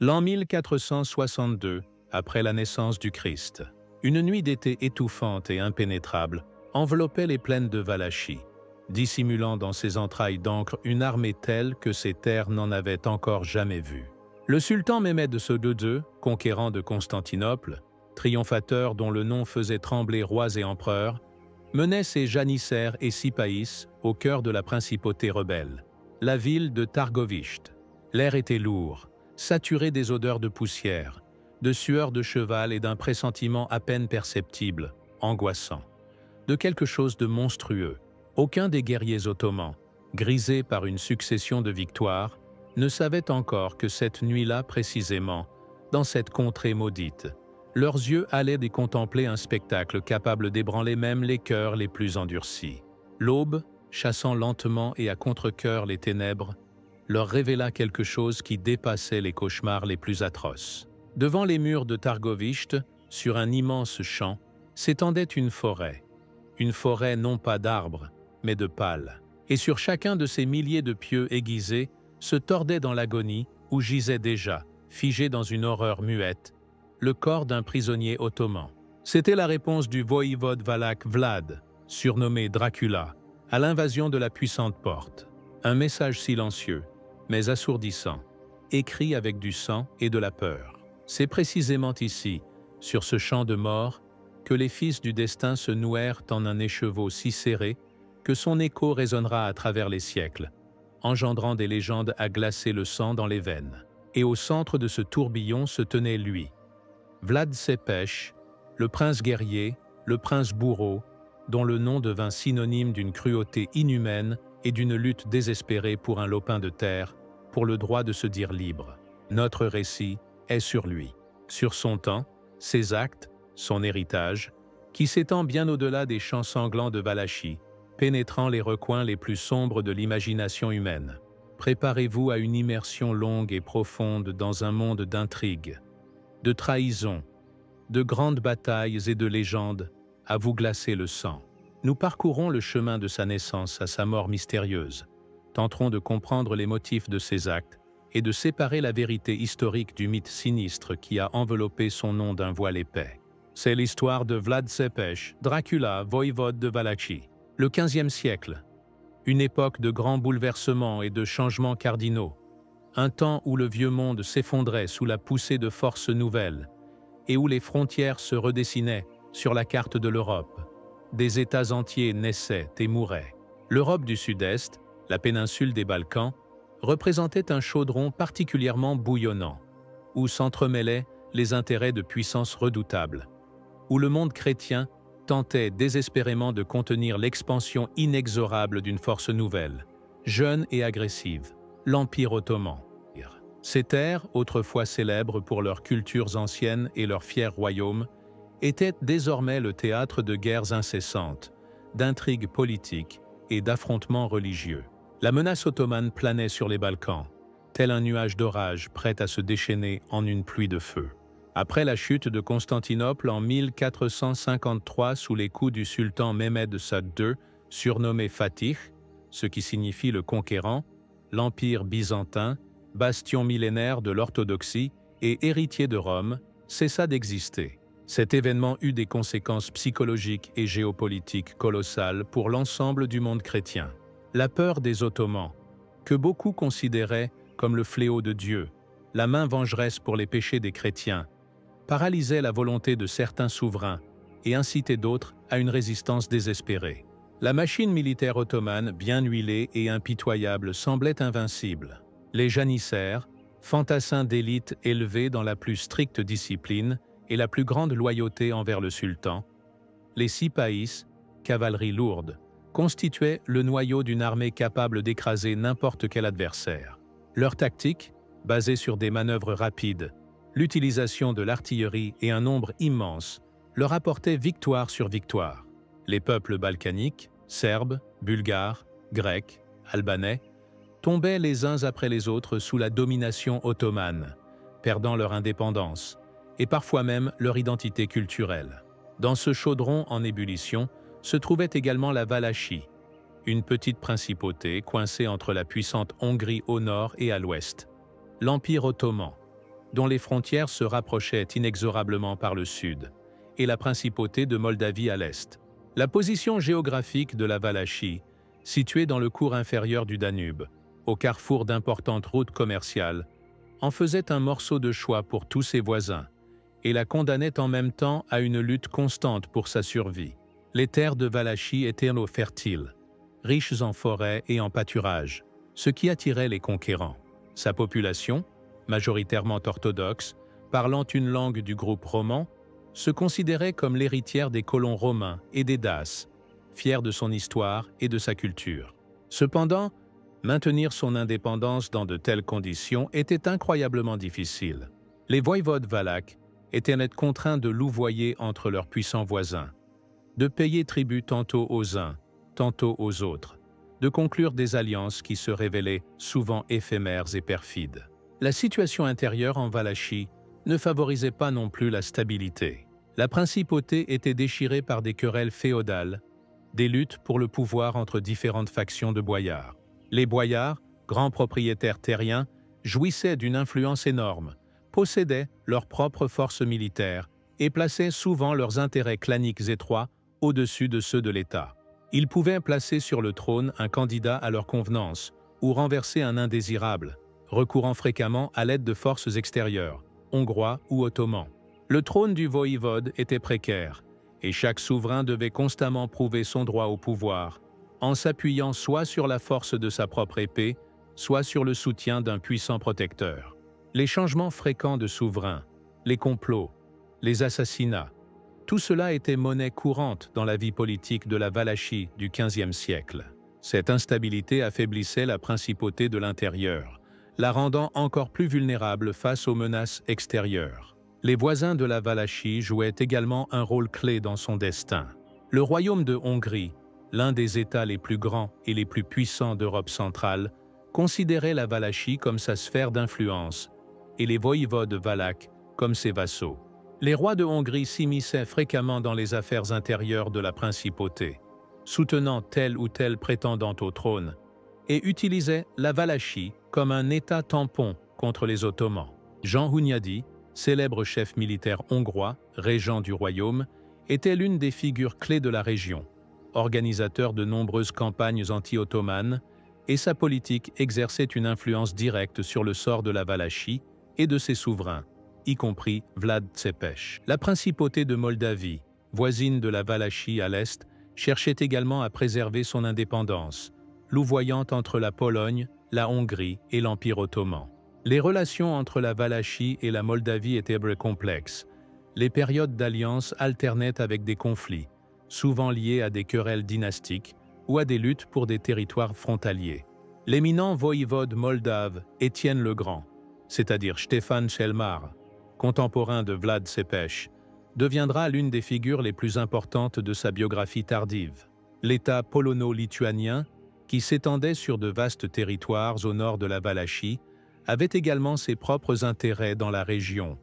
L'an 1462, après la naissance du Christ, une nuit d'été étouffante et impénétrable enveloppait les plaines de Valachie, dissimulant dans ses entrailles d'encre une armée telle que ces terres n'en avaient encore jamais vue. Le sultan Mehmed II, conquérant de Constantinople, triomphateur dont le nom faisait trembler rois et empereurs, menait ses janissaires et sipaïs au cœur de la principauté rebelle, la ville de Targovishte. L'air était lourd, saturé des odeurs de poussière, de sueur de cheval et d'un pressentiment à peine perceptible, angoissant, de quelque chose de monstrueux. Aucun des guerriers ottomans, grisés par une succession de victoires, ne savait encore que cette nuit-là précisément, dans cette contrée maudite, leurs yeux allaient y contempler un spectacle capable d'ébranler même les cœurs les plus endurcis. L'aube, chassant lentement et à contre-cœur les ténèbres, leur révéla quelque chose qui dépassait les cauchemars les plus atroces. Devant les murs de Targovishte, sur un immense champ, s'étendait une forêt non pas d'arbres, mais de pales. Et sur chacun de ces milliers de pieux aiguisés se tordait dans l'agonie où gisait déjà, figé dans une horreur muette, le corps d'un prisonnier ottoman. C'était la réponse du voïvode valach Vlad, surnommé Dracula, à l'invasion de la puissante porte. Un message silencieux, mais assourdissant, écrit avec du sang et de la peur. C'est précisément ici, sur ce champ de mort, que les fils du destin se nouèrent en un écheveau si serré que son écho résonnera à travers les siècles, engendrant des légendes à glacer le sang dans les veines. Et au centre de ce tourbillon se tenait lui, Vlad Tepes, le prince guerrier, le prince bourreau, dont le nom devint synonyme d'une cruauté inhumaine et d'une lutte désespérée pour un lopin de terre, pour le droit de se dire libre. Notre récit est sur lui, sur son temps, ses actes, son héritage, qui s'étend bien au-delà des champs sanglants de Valachie, pénétrant les recoins les plus sombres de l'imagination humaine. Préparez-vous à une immersion longue et profonde dans un monde d'intrigues, de trahisons, de grandes batailles et de légendes à vous glacer le sang. Nous parcourrons le chemin de sa naissance à sa mort mystérieuse, tenterons de comprendre les motifs de ses actes et de séparer la vérité historique du mythe sinistre qui a enveloppé son nom d'un voile épais. C'est l'histoire de Vlad Tepes, Dracula, voïvode de Valachie. Le XVe siècle, une époque de grands bouleversements et de changements cardinaux, un temps où le vieux monde s'effondrait sous la poussée de forces nouvelles et où les frontières se redessinaient sur la carte de l'Europe. Des États entiers naissaient et mouraient. L'Europe du Sud-Est, la péninsule des Balkans, représentait un chaudron particulièrement bouillonnant, où s'entremêlaient les intérêts de puissances redoutables, où le monde chrétien tentait désespérément de contenir l'expansion inexorable d'une force nouvelle, jeune et agressive, l'Empire ottoman. Ces terres, autrefois célèbres pour leurs cultures anciennes et leurs fiers royaumes, étaient désormais le théâtre de guerres incessantes, d'intrigues politiques et d'affrontements religieux. La menace ottomane planait sur les Balkans, tel un nuage d'orage prêt à se déchaîner en une pluie de feu. Après la chute de Constantinople en 1453 sous les coups du sultan Mehmed II, surnommé Fatih, ce qui signifie le conquérant, l'Empire byzantin, bastion millénaire de l'orthodoxie et héritier de Rome, cessa d'exister. Cet événement eut des conséquences psychologiques et géopolitiques colossales pour l'ensemble du monde chrétien. La peur des Ottomans, que beaucoup considéraient comme le fléau de Dieu, la main vengeresse pour les péchés des chrétiens, paralysait la volonté de certains souverains et incitait d'autres à une résistance désespérée. La machine militaire ottomane, bien huilée et impitoyable, semblait invincible. Les janissaires, fantassins d'élite élevés dans la plus stricte discipline et la plus grande loyauté envers le sultan, les sipaïs, cavalerie lourde, constituaient le noyau d'une armée capable d'écraser n'importe quel adversaire. Leur tactique, basée sur des manœuvres rapides, l'utilisation de l'artillerie et un nombre immense, leur apportait victoire sur victoire. Les peuples balkaniques, serbes, bulgares, grecs, albanais, tombaient les uns après les autres sous la domination ottomane, perdant leur indépendance et parfois même leur identité culturelle. Dans ce chaudron en ébullition se trouvait également la Valachie, une petite principauté coincée entre la puissante Hongrie au nord et à l'ouest, l'Empire ottoman, dont les frontières se rapprochaient inexorablement par le sud, et la principauté de Moldavie à l'est. La position géographique de la Valachie, située dans le cours inférieur du Danube, au carrefour d'importantes routes commerciales, en faisait un morceau de choix pour tous ses voisins, et la condamnait en même temps à une lutte constante pour sa survie. Les terres de Valachie étaient fertiles, riches en forêts et en pâturages, ce qui attirait les conquérants. Sa population, majoritairement orthodoxe, parlant une langue du groupe roman, se considérait comme l'héritière des colons romains et des Daces, fière de son histoire et de sa culture. Cependant, maintenir son indépendance dans de telles conditions était incroyablement difficile. Les voïvodes valaques étaient net contraints de louvoyer entre leurs puissants voisins, de payer tribut tantôt aux uns, tantôt aux autres, de conclure des alliances qui se révélaient souvent éphémères et perfides. La situation intérieure en Valachie ne favorisait pas non plus la stabilité. La principauté était déchirée par des querelles féodales, des luttes pour le pouvoir entre différentes factions de boyards. Les boyards, grands propriétaires terriens, jouissaient d'une influence énorme, possédaient leurs propres forces militaires et plaçaient souvent leurs intérêts claniques étroits au-dessus de ceux de l'État. Ils pouvaient placer sur le trône un candidat à leur convenance ou renverser un indésirable, recourant fréquemment à l'aide de forces extérieures, hongrois ou ottomans. Le trône du voïvode était précaire, et chaque souverain devait constamment prouver son droit au pouvoir, en s'appuyant soit sur la force de sa propre épée, soit sur le soutien d'un puissant protecteur. Les changements fréquents de souverains, les complots, les assassinats, tout cela était monnaie courante dans la vie politique de la Valachie du XVe siècle. Cette instabilité affaiblissait la principauté de l'intérieur, la rendant encore plus vulnérable face aux menaces extérieures. Les voisins de la Valachie jouaient également un rôle clé dans son destin. Le royaume de Hongrie, l'un des États les plus grands et les plus puissants d'Europe centrale, considérait la Valachie comme sa sphère d'influence et les voïvodes valaques comme ses vassaux. Les rois de Hongrie s'immisçaient fréquemment dans les affaires intérieures de la principauté, soutenant tel ou tel prétendant au trône, et utilisaient la Valachie comme un État tampon contre les Ottomans. Jean Hunyadi, célèbre chef militaire hongrois, régent du royaume, était l'une des figures clés de la région, organisateur de nombreuses campagnes anti-ottomanes, et sa politique exerçait une influence directe sur le sort de la Valachie et de ses souverains, y compris Vlad Tepes. La principauté de Moldavie, voisine de la Valachie à l'est, cherchait également à préserver son indépendance, louvoyant entre la Pologne, la Hongrie et l'Empire ottoman. Les relations entre la Valachie et la Moldavie étaient complexes. Les périodes d'alliance alternaient avec des conflits, souvent liés à des querelles dynastiques ou à des luttes pour des territoires frontaliers. L'éminent voïvode moldave Étienne le Grand, c'est-à-dire Stefan Chelmar, contemporain de Vlad Tepes, deviendra l'une des figures les plus importantes de sa biographie tardive. L'État polono-lituanien, qui s'étendait sur de vastes territoires au nord de la Valachie, avait également ses propres intérêts dans la région,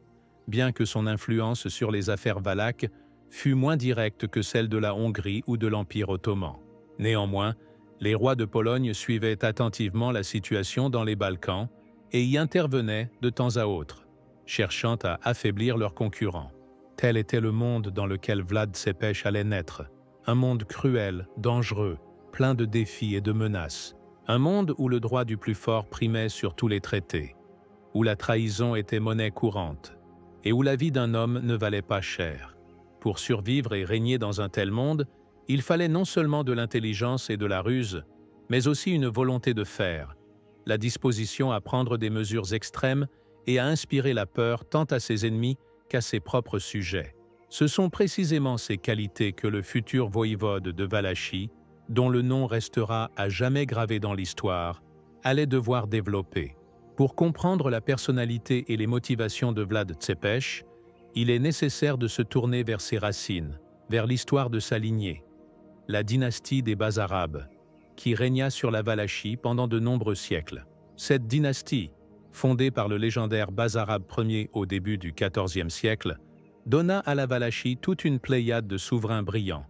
bien que son influence sur les affaires valaques fût moins directe que celle de la Hongrie ou de l'Empire ottoman. Néanmoins, les rois de Pologne suivaient attentivement la situation dans les Balkans et y intervenaient de temps à autre, cherchant à affaiblir leurs concurrents. Tel était le monde dans lequel Vlad Tepes allait naître, un monde cruel, dangereux, plein de défis et de menaces, un monde où le droit du plus fort primait sur tous les traités, où la trahison était monnaie courante, et où la vie d'un homme ne valait pas cher. Pour survivre et régner dans un tel monde, il fallait non seulement de l'intelligence et de la ruse, mais aussi une volonté de faire, la disposition à prendre des mesures extrêmes et à inspirer la peur tant à ses ennemis qu'à ses propres sujets. Ce sont précisément ces qualités que le futur voïvode de Valachie, dont le nom restera à jamais gravé dans l'histoire, allait devoir développer. Pour comprendre la personnalité et les motivations de Vlad Tepes, il est nécessaire de se tourner vers ses racines, vers l'histoire de sa lignée, la dynastie des Basarabes, qui régna sur la Valachie pendant de nombreux siècles. Cette dynastie, fondée par le légendaire Basarabe Ier au début du XIVe siècle, donna à la Valachie toute une pléiade de souverains brillants,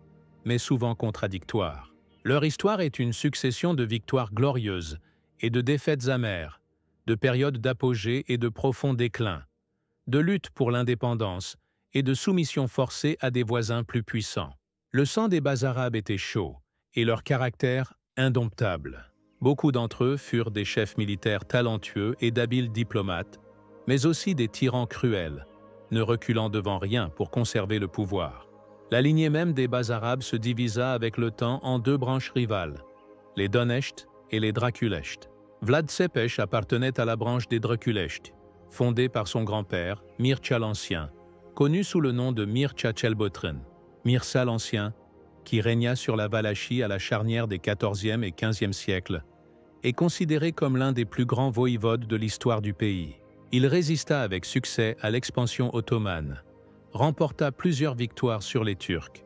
mais souvent contradictoires. Leur histoire est une succession de victoires glorieuses et de défaites amères, de périodes d'apogée et de profonds déclins, de lutte pour l'indépendance et de soumission forcée à des voisins plus puissants. Le sang des Basarabes était chaud et leur caractère indomptable. Beaucoup d'entre eux furent des chefs militaires talentueux et d'habiles diplomates, mais aussi des tyrans cruels, ne reculant devant rien pour conserver le pouvoir. La lignée même des Basarabes se divisa avec le temps en deux branches rivales, les Donecht et les Draculecht. Vlad Tzepes appartenait à la branche des Draculecht, fondée par son grand-père, Mircea l'Ancien, connu sous le nom de Mircea cel Bătrân, Mircea l'Ancien, qui régna sur la Valachie à la charnière des XIVe et XVe siècles, est considéré comme l'un des plus grands voïvodes de l'histoire du pays. Il résista avec succès à l'expansion ottomane, remporta plusieurs victoires sur les Turcs,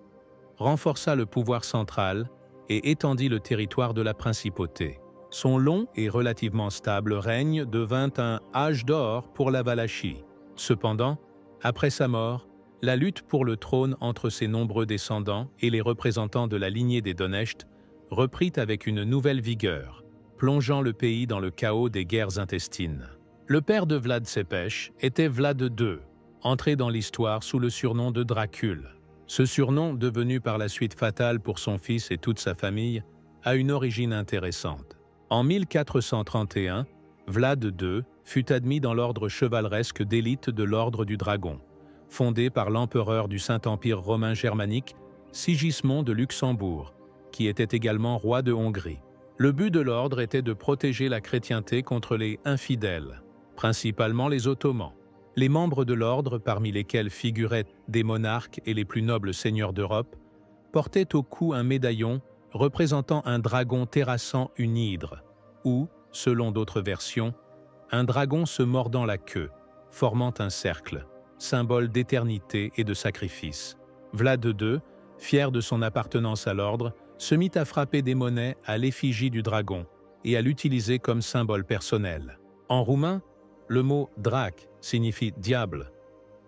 renforça le pouvoir central et étendit le territoire de la principauté. Son long et relativement stable règne devint un âge d'or pour la Valachie. Cependant, après sa mort, la lutte pour le trône entre ses nombreux descendants et les représentants de la lignée des Donecht reprit avec une nouvelle vigueur, plongeant le pays dans le chaos des guerres intestines. Le père de Vlad Tzepes était Vlad II, entré dans l'histoire sous le surnom de Dracule. Ce surnom, devenu par la suite fatal pour son fils et toute sa famille, a une origine intéressante. En 1431, Vlad II fut admis dans l'ordre chevaleresque d'élite de l'Ordre du Dragon, fondé par l'empereur du Saint-Empire romain germanique, Sigismond de Luxembourg, qui était également roi de Hongrie. Le but de l'ordre était de protéger la chrétienté contre les infidèles, principalement les Ottomans. Les membres de l'ordre, parmi lesquels figuraient des monarques et les plus nobles seigneurs d'Europe, portaient au cou un médaillon représentant un dragon terrassant une hydre, ou, selon d'autres versions, un dragon se mordant la queue, formant un cercle, symbole d'éternité et de sacrifice. Vlad II, fier de son appartenance à l'ordre, se mit à frapper des monnaies à l'effigie du dragon et à l'utiliser comme symbole personnel. En roumain, le mot « drac » signifie « diable »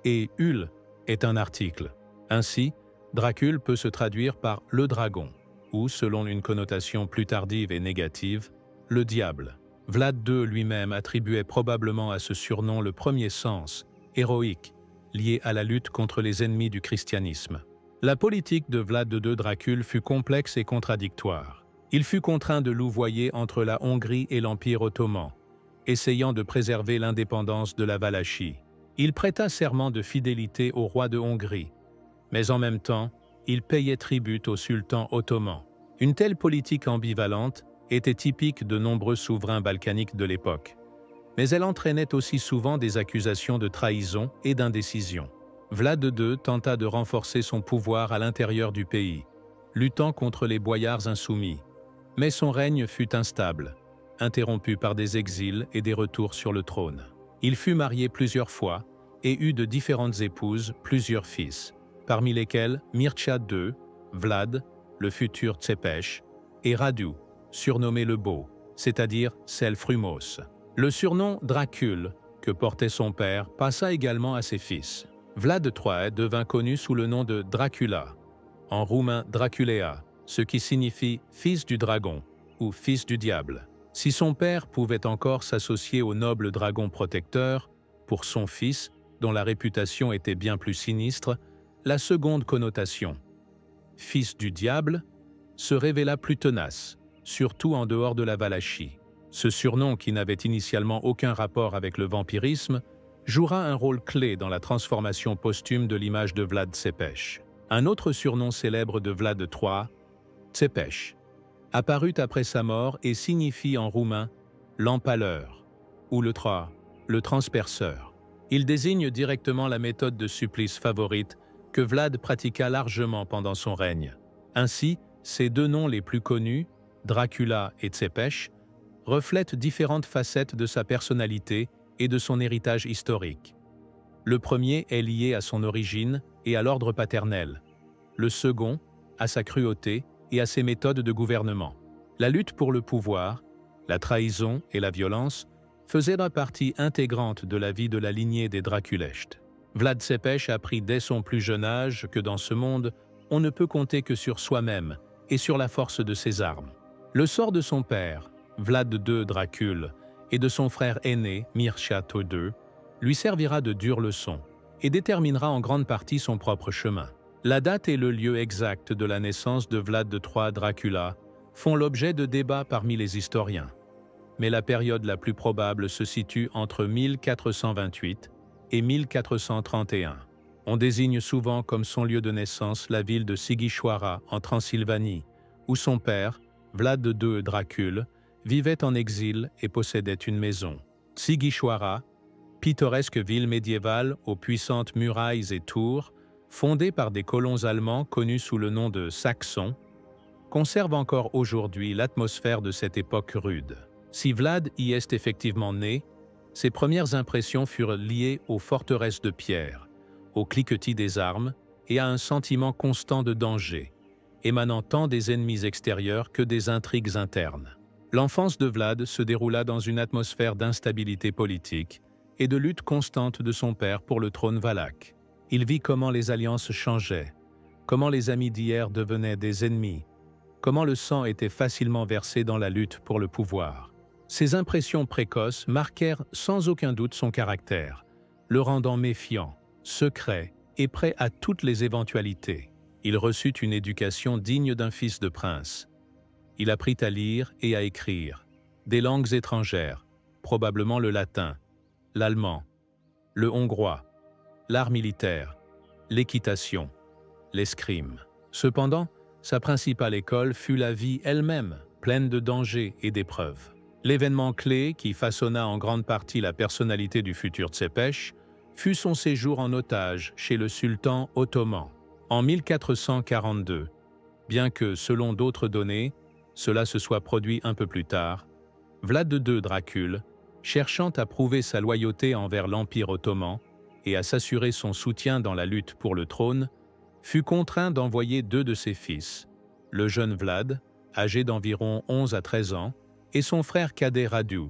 et « ul » est un article. Ainsi, Dracule peut se traduire par « le dragon » ou, selon une connotation plus tardive et négative, « le diable ». Vlad II lui-même attribuait probablement à ce surnom le premier sens, héroïque, lié à la lutte contre les ennemis du christianisme. La politique de Vlad II Dracule fut complexe et contradictoire. Il fut contraint de louvoyer entre la Hongrie et l'Empire ottoman, essayant de préserver l'indépendance de la Valachie. Il prêta serment de fidélité au roi de Hongrie, mais en même temps, il payait tribut au sultan ottoman. Une telle politique ambivalente était typique de nombreux souverains balkaniques de l'époque, mais elle entraînait aussi souvent des accusations de trahison et d'indécision. Vlad II tenta de renforcer son pouvoir à l'intérieur du pays, luttant contre les boyards insoumis, mais son règne fut instable, interrompu par des exils et des retours sur le trône. Il fut marié plusieurs fois et eut de différentes épouses plusieurs fils, parmi lesquels Mircea II, Vlad, le futur Tzepes, et Radu, surnommé le Beau, c'est-à-dire Cel Frumos. Le surnom Dracule, que portait son père, passa également à ses fils. Vlad III devint connu sous le nom de Dracula, en roumain Draculea, ce qui signifie « fils du dragon » ou « fils du diable ». Si son père pouvait encore s'associer au noble dragon protecteur, pour son fils, dont la réputation était bien plus sinistre, la seconde connotation, « fils du diable », se révéla plus tenace, surtout en dehors de la Valachie. Ce surnom, qui n'avait initialement aucun rapport avec le vampirisme, jouera un rôle clé dans la transformation posthume de l'image de Vlad Tzepes. Un autre surnom célèbre de Vlad III, Tzepes, apparut après sa mort et signifie en roumain « l'empaleur » ou le transperceur. Il désigne directement la méthode de supplice favorite que Vlad pratiqua largement pendant son règne. Ainsi, ces deux noms les plus connus, Dracula et Tzepes, reflètent différentes facettes de sa personnalité et de son héritage historique. Le premier est lié à son origine et à l'ordre paternel, le second à sa cruauté et à ses méthodes de gouvernement. La lutte pour le pouvoir, la trahison et la violence faisaient partie intégrante de la vie de la lignée des Draculecht. Vlad Tzepes apprit dès son plus jeune âge que dans ce monde, on ne peut compter que sur soi-même et sur la force de ses armes. Le sort de son père, Vlad II Dracule, et de son frère aîné, Mircea II, lui servira de dure leçon et déterminera en grande partie son propre chemin. La date et le lieu exact de la naissance de Vlad III Dracula font l'objet de débats parmi les historiens. Mais la période la plus probable se situe entre 1428 et 1431. On désigne souvent comme son lieu de naissance la ville de Sighișoara en Transylvanie, où son père, Vlad II Dracul, vivait en exil et possédait une maison. Sighișoara, pittoresque ville médiévale aux puissantes murailles et tours, fondée par des colons allemands connus sous le nom de Saxons, conserve encore aujourd'hui l'atmosphère de cette époque rude. Si Vlad y est effectivement né, ses premières impressions furent liées aux forteresses de pierre, au cliquetis des armes et à un sentiment constant de danger, émanant tant des ennemis extérieurs que des intrigues internes. L'enfance de Vlad se déroula dans une atmosphère d'instabilité politique et de lutte constante de son père pour le trône valaque. Il vit comment les alliances changeaient, comment les amis d'hier devenaient des ennemis, comment le sang était facilement versé dans la lutte pour le pouvoir. Ces impressions précoces marquèrent sans aucun doute son caractère, le rendant méfiant, secret et prêt à toutes les éventualités. Il reçut une éducation digne d'un fils de prince. Il apprit à lire et à écrire, des langues étrangères, probablement le latin, l'allemand, le hongrois, l'art militaire, l'équitation, l'escrime. Cependant, sa principale école fut la vie elle-même, pleine de dangers et d'épreuves. L'événement clé qui façonna en grande partie la personnalité du futur Tsepech fut son séjour en otage chez le sultan ottoman en 1442, bien que, selon d'autres données, cela se soit produit un peu plus tard. Vlad II Dracul, cherchant à prouver sa loyauté envers l'Empire ottoman et à s'assurer son soutien dans la lutte pour le trône, fut contraint d'envoyer 2 de ses fils, le jeune Vlad, âgé d'environ 11 à 13 ans, et son frère cadet Radu,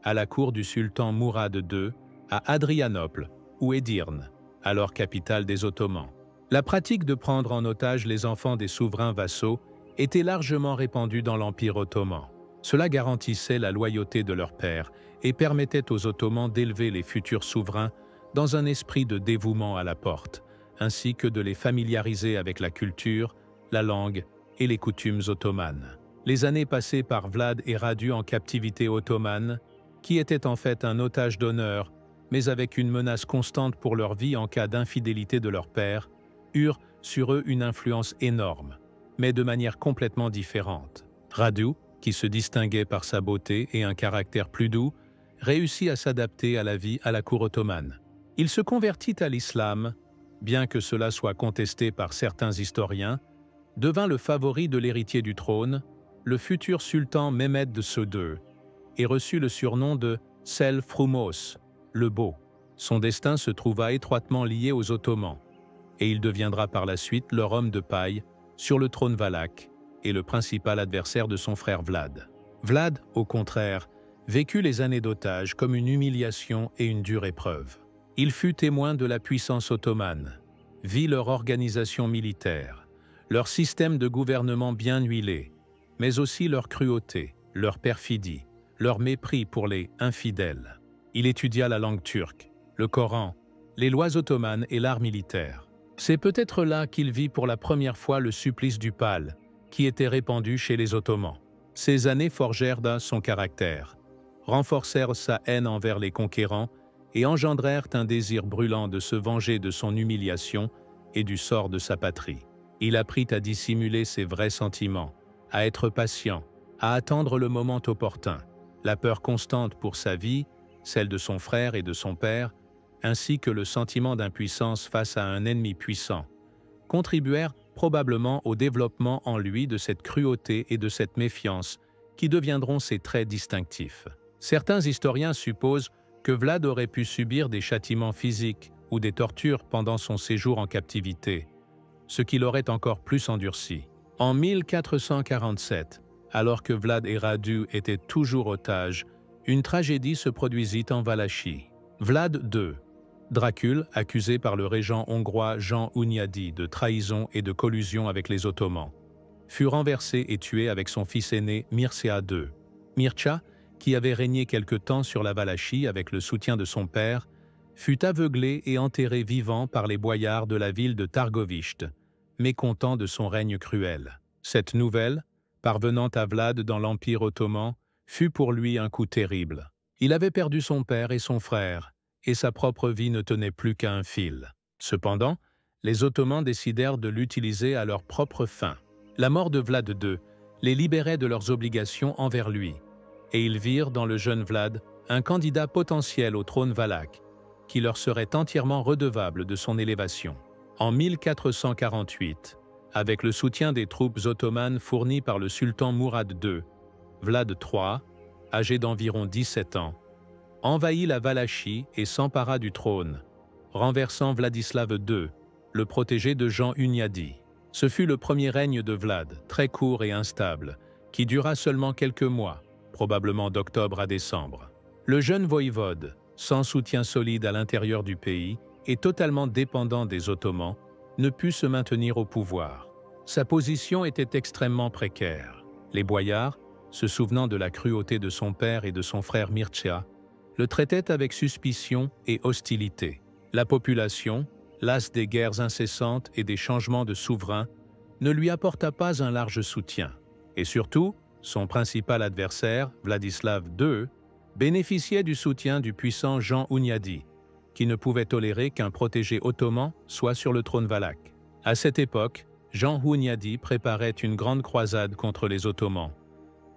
à la cour du sultan Mourad II, à Adrianople ou Edirne, alors capitale des Ottomans. La pratique de prendre en otage les enfants des souverains vassaux était largement répandue dans l'Empire ottoman. Cela garantissait la loyauté de leur père et permettait aux Ottomans d'élever les futurs souverains dans un esprit de dévouement à la porte, ainsi que de les familiariser avec la culture, la langue et les coutumes ottomanes. Les années passées par Vlad et Radu en captivité ottomane, qui était en fait un otage d'honneur, mais avec une menace constante pour leur vie en cas d'infidélité de leur père, eurent sur eux une influence énorme, mais de manière complètement différente. Radu, qui se distinguait par sa beauté et un caractère plus doux, réussit à s'adapter à la vie à la cour ottomane. Il se convertit à l'islam, bien que cela soit contesté par certains historiens, devint le favori de l'héritier du trône, le futur sultan Mehmed II, et reçut le surnom de Sel Frumos, le Beau. Son destin se trouva étroitement lié aux Ottomans, et il deviendra par la suite leur homme de paille sur le trône valaque et le principal adversaire de son frère Vlad. Vlad, au contraire, vécut les années d'otage comme une humiliation et une dure épreuve. Il fut témoin de la puissance ottomane, vit leur organisation militaire, leur système de gouvernement bien huilé, mais aussi leur cruauté, leur perfidie, leur mépris pour les infidèles. Il étudia la langue turque, le Coran, les lois ottomanes et l'art militaire. C'est peut-être là qu'il vit pour la première fois le supplice du pal, qui était répandu chez les Ottomans. Ces années forgèrent son caractère, renforcèrent sa haine envers les conquérants et engendrèrent un désir brûlant de se venger de son humiliation et du sort de sa patrie. Il apprit à dissimuler ses vrais sentiments, à être patient, à attendre le moment opportun. La peur constante pour sa vie, celle de son frère et de son père, ainsi que le sentiment d'impuissance face à un ennemi puissant, contribuèrent probablement au développement en lui de cette cruauté et de cette méfiance qui deviendront ses traits distinctifs. Certains historiens supposent que Vlad aurait pu subir des châtiments physiques ou des tortures pendant son séjour en captivité, ce qui l'aurait encore plus endurci. En 1447, alors que Vlad et Radu étaient toujours otages, une tragédie se produisit en Valachie. Vlad II Dracul, accusé par le régent hongrois Jean Hunyadi de trahison et de collusion avec les Ottomans, fut renversé et tué avec son fils aîné Mircea II. Mircea, qui avait régné quelque temps sur la Valachie avec le soutien de son père, fut aveuglé et enterré vivant par les boyards de la ville de Targovishte, mécontents de son règne cruel. Cette nouvelle, parvenant à Vlad dans l'Empire ottoman, fut pour lui un coup terrible. Il avait perdu son père et son frère, et sa propre vie ne tenait plus qu'à un fil. Cependant, les Ottomans décidèrent de l'utiliser à leur propre fin. La mort de Vlad II les libérait de leurs obligations envers lui, et ils virent dans le jeune Vlad un candidat potentiel au trône valaque, qui leur serait entièrement redevable de son élévation. En 1448, avec le soutien des troupes ottomanes fournies par le sultan Mourad II, Vlad III, âgé d'environ 17 ans, envahit la Valachie et s'empara du trône, renversant Vladislav II, le protégé de Jean Hunyadi. Ce fut le premier règne de Vlad, très court et instable, qui dura seulement quelques mois, probablement d'octobre à décembre. Le jeune voïvode, sans soutien solide à l'intérieur du pays et totalement dépendant des Ottomans, ne put se maintenir au pouvoir. Sa position était extrêmement précaire. Les boyards, se souvenant de la cruauté de son père et de son frère Mircea, le traitaient avec suspicion et hostilité. La population, lasse des guerres incessantes et des changements de souverains, ne lui apporta pas un large soutien. Et surtout, son principal adversaire, Vladislav II, bénéficiait du soutien du puissant Jean Hunyadi, qui ne pouvait tolérer qu'un protégé ottoman soit sur le trône valaque. À cette époque, Jean Hunyadi préparait une grande croisade contre les Ottomans,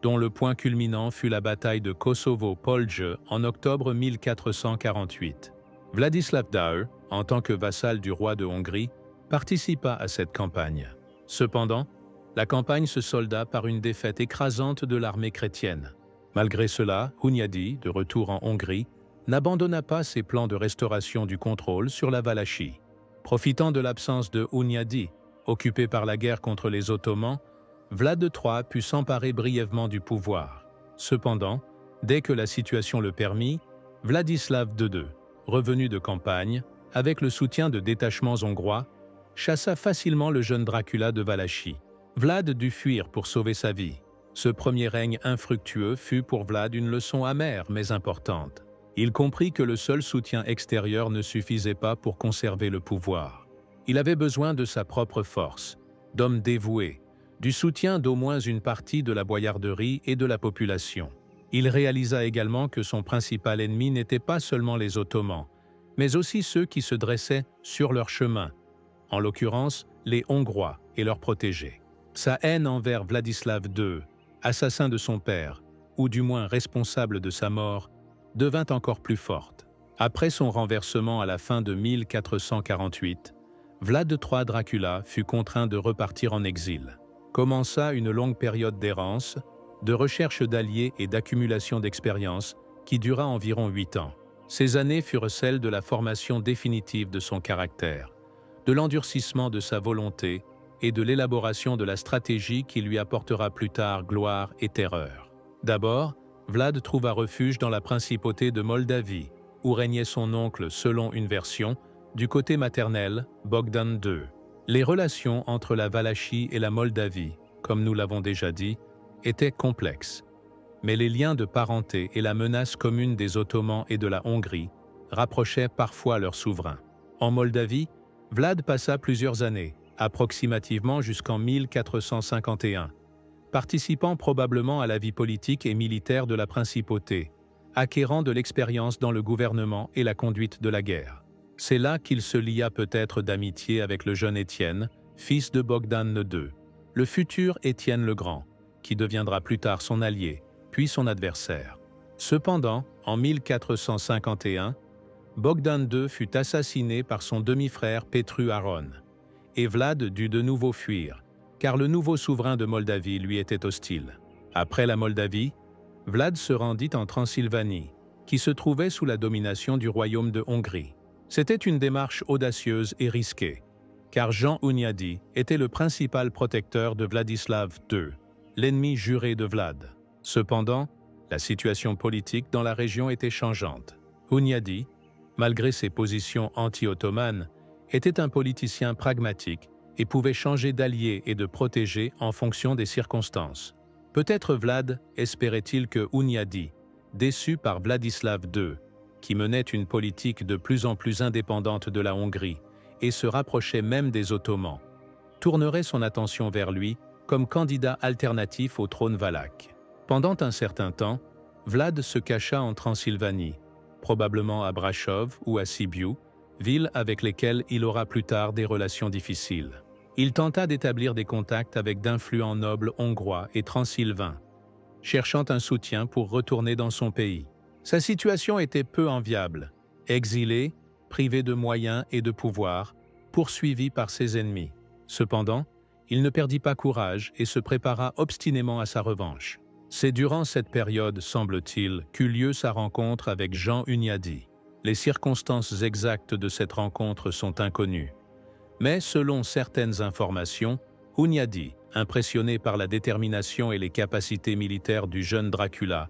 dont le point culminant fut la bataille de Kosovo-Polje en octobre 1448. Vladislav II, en tant que vassal du roi de Hongrie, participa à cette campagne. Cependant, la campagne se solda par une défaite écrasante de l'armée chrétienne. Malgré cela, Hunyadi, de retour en Hongrie, n'abandonna pas ses plans de restauration du contrôle sur la Valachie. Profitant de l'absence de Hunyadi, occupé par la guerre contre les Ottomans, Vlad III put s'emparer brièvement du pouvoir. Cependant, dès que la situation le permit, Vladislav II, revenu de campagne, avec le soutien de détachements hongrois, chassa facilement le jeune Dracula de Valachie. Vlad dut fuir pour sauver sa vie. Ce premier règne infructueux fut pour Vlad une leçon amère mais importante. Il comprit que le seul soutien extérieur ne suffisait pas pour conserver le pouvoir. Il avait besoin de sa propre force, d'hommes dévoués, du soutien d'au moins une partie de la boyarderie et de la population. Il réalisa également que son principal ennemi n'était pas seulement les Ottomans, mais aussi ceux qui se dressaient sur leur chemin, en l'occurrence les Hongrois et leurs protégés. Sa haine envers Vladislav II, assassin de son père, ou du moins responsable de sa mort, devint encore plus forte. Après son renversement à la fin de 1448, Vlad III Dracula fut contraint de repartir en exil. Commença une longue période d'errance, de recherche d'alliés et d'accumulation d'expérience qui dura environ 8 ans. Ces années furent celles de la formation définitive de son caractère, de l'endurcissement de sa volonté et de l'élaboration de la stratégie qui lui apportera plus tard gloire et terreur. D'abord, Vlad trouva refuge dans la principauté de Moldavie, où régnait son oncle selon une version, du côté maternel, Bogdan II. Les relations entre la Valachie et la Moldavie, comme nous l'avons déjà dit, étaient complexes. Mais les liens de parenté et la menace commune des Ottomans et de la Hongrie rapprochaient parfois leurs souverains. En Moldavie, Vlad passa plusieurs années, approximativement jusqu'en 1451, participant probablement à la vie politique et militaire de la principauté, acquérant de l'expérience dans le gouvernement et la conduite de la guerre. C'est là qu'il se lia peut-être d'amitié avec le jeune Étienne, fils de Bogdan II, le futur Étienne le Grand, qui deviendra plus tard son allié, puis son adversaire. Cependant, en 1451, Bogdan II fut assassiné par son demi-frère Petru Aron, et Vlad dut de nouveau fuir, car le nouveau souverain de Moldavie lui était hostile. Après la Moldavie, Vlad se rendit en Transylvanie, qui se trouvait sous la domination du royaume de Hongrie. C'était une démarche audacieuse et risquée, car Jean Hunyadi était le principal protecteur de Vladislav II, l'ennemi juré de Vlad. Cependant, la situation politique dans la région était changeante. Hunyadi, malgré ses positions anti-ottomanes, était un politicien pragmatique et pouvait changer d'allié et de protégé en fonction des circonstances. Peut-être Vlad espérait-il que Hunyadi, déçu par Vladislav II, qui menait une politique de plus en plus indépendante de la Hongrie et se rapprochait même des Ottomans, tournerait son attention vers lui comme candidat alternatif au trône valaque. Pendant un certain temps, Vlad se cacha en Transylvanie, probablement à Brașov ou à Sibiu, villes avec lesquelles il aura plus tard des relations difficiles. Il tenta d'établir des contacts avec d'influents nobles hongrois et transylvains, cherchant un soutien pour retourner dans son pays. Sa situation était peu enviable, exilé, privé de moyens et de pouvoir, poursuivi par ses ennemis. Cependant, il ne perdit pas courage et se prépara obstinément à sa revanche. C'est durant cette période, semble-t-il, qu'eut lieu sa rencontre avec Jean Hunyadi. Les circonstances exactes de cette rencontre sont inconnues. Mais selon certaines informations, Hunyadi, impressionné par la détermination et les capacités militaires du jeune Dracula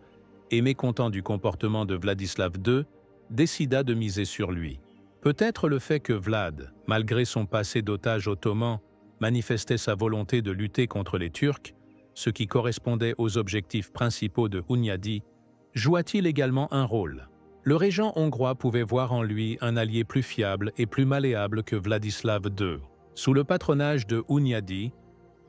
et mécontent du comportement de Vladislav II, décida de miser sur lui. Peut-être le fait que Vlad, malgré son passé d'otage ottoman, manifestait sa volonté de lutter contre les Turcs, ce qui correspondait aux objectifs principaux de Hunyadi, joua-t-il également un rôle. Le régent hongrois pouvait voir en lui un allié plus fiable et plus malléable que Vladislav II. Sous le patronage de Hunyadi,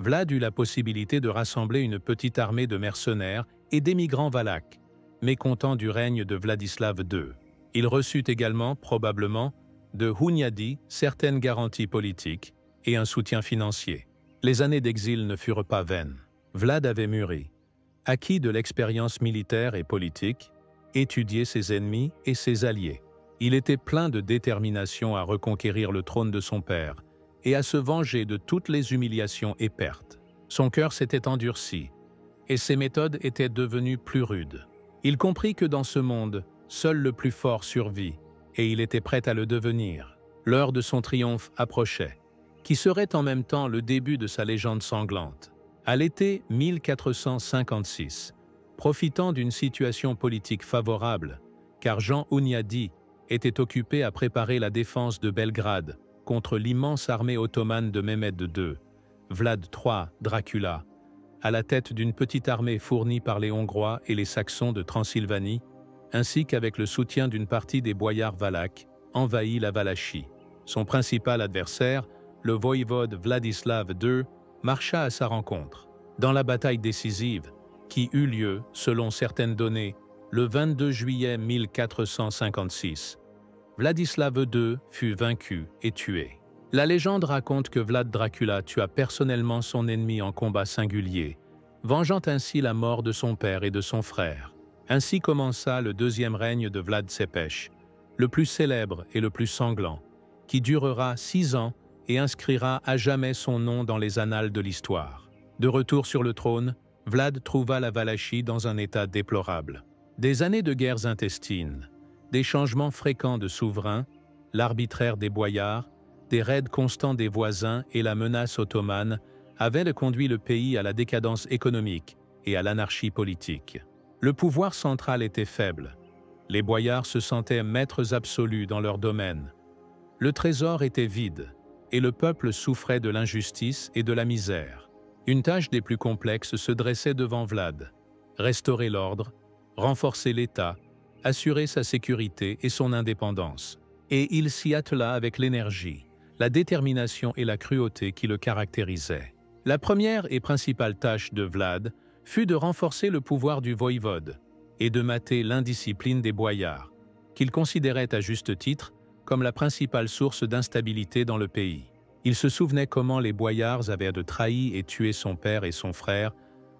Vlad eut la possibilité de rassembler une petite armée de mercenaires et d'émigrants valaques, mécontents du règne de Vladislav II. Il reçut également, probablement, de Hunyadi certaines garanties politiques et un soutien financier. Les années d'exil ne furent pas vaines. Vlad avait mûri, acquis de l'expérience militaire et politique, étudié ses ennemis et ses alliés. Il était plein de détermination à reconquérir le trône de son père et à se venger de toutes les humiliations et pertes. Son cœur s'était endurci et ses méthodes étaient devenues plus rudes. Il comprit que dans ce monde, seul le plus fort survit et il était prêt à le devenir. L'heure de son triomphe approchait, qui serait en même temps le début de sa légende sanglante. À l'été 1456, profitant d'une situation politique favorable, car Jean Hunyadi était occupé à préparer la défense de Belgrade contre l'immense armée ottomane de Mehmed II, Vlad III Dracula, à la tête d'une petite armée fournie par les Hongrois et les Saxons de Transylvanie, ainsi qu'avec le soutien d'une partie des boyards valaques, envahit la Valachie. Son principal adversaire, le voïvode Vladislav II, marcha à sa rencontre. Dans la bataille décisive, qui eut lieu, selon certaines données, le 22 juillet 1456, Vladislav II fut vaincu et tué. La légende raconte que Vlad Dracula tua personnellement son ennemi en combat singulier, vengeant ainsi la mort de son père et de son frère. Ainsi commença le deuxième règne de Vlad Tepes, le plus célèbre et le plus sanglant, qui durera 6 ans et inscrira à jamais son nom dans les annales de l'histoire. De retour sur le trône, Vlad trouva la Valachie dans un état déplorable. Des années de guerres intestines, des changements fréquents de souverains, l'arbitraire des boyards, des raids constants des voisins et la menace ottomane avaient conduit le pays à la décadence économique et à l'anarchie politique. Le pouvoir central était faible. Les boyards se sentaient maîtres absolus dans leur domaine. Le trésor était vide et le peuple souffrait de l'injustice et de la misère. Une tâche des plus complexes se dressait devant Vlad: restaurer l'ordre, renforcer l'État, assurer sa sécurité et son indépendance. Et il s'y attela avec l'énergie, la détermination et la cruauté qui le caractérisaient. La première et principale tâche de Vlad fut de renforcer le pouvoir du voïvode et de mater l'indiscipline des boyards, qu'il considérait à juste titre comme la principale source d'instabilité dans le pays. Il se souvenait comment les boyards avaient trahi et tué son père et son frère,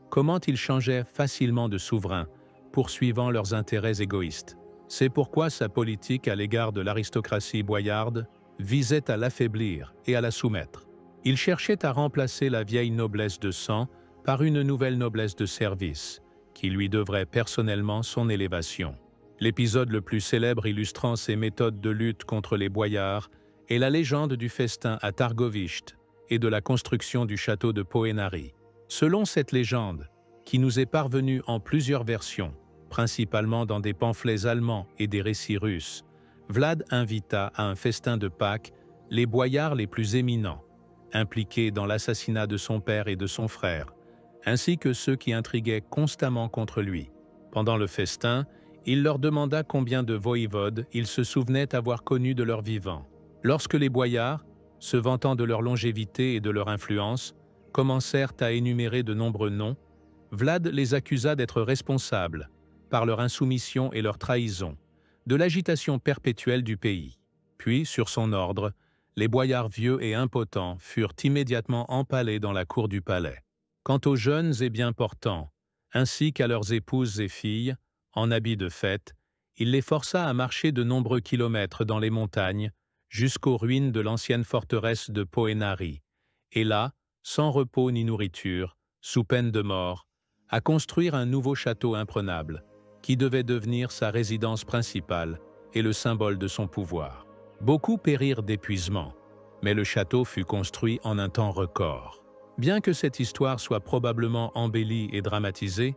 comment ils changeaient facilement de souverain, poursuivant leurs intérêts égoïstes. C'est pourquoi sa politique à l'égard de l'aristocratie boyarde visait à l'affaiblir et à la soumettre. Il cherchait à remplacer la vieille noblesse de sang par une nouvelle noblesse de service, qui lui devrait personnellement son élévation. L'épisode le plus célèbre illustrant ses méthodes de lutte contre les boyards est la légende du festin à Targovište et de la construction du château de Poenari. Selon cette légende, qui nous est parvenue en plusieurs versions, principalement dans des pamphlets allemands et des récits russes, Vlad invita à un festin de Pâques les boyards les plus éminents, impliqués dans l'assassinat de son père et de son frère, ainsi que ceux qui intriguaient constamment contre lui. Pendant le festin, il leur demanda combien de voïvodes ils se souvenaient avoir connus de leur vivant. Lorsque les boyards, se vantant de leur longévité et de leur influence, commencèrent à énumérer de nombreux noms, Vlad les accusa d'être responsables, par leur insoumission et leur trahison, de l'agitation perpétuelle du pays. Puis, sur son ordre, les boyards vieux et impotents furent immédiatement empalés dans la cour du palais. Quant aux jeunes et bien portants, ainsi qu'à leurs épouses et filles, en habits de fête, il les força à marcher de nombreux kilomètres dans les montagnes jusqu'aux ruines de l'ancienne forteresse de Poenari, et là, sans repos ni nourriture, sous peine de mort, à construire un nouveau château imprenable, qui devait devenir sa résidence principale et le symbole de son pouvoir. Beaucoup périrent d'épuisement, mais le château fut construit en un temps record. Bien que cette histoire soit probablement embellie et dramatisée,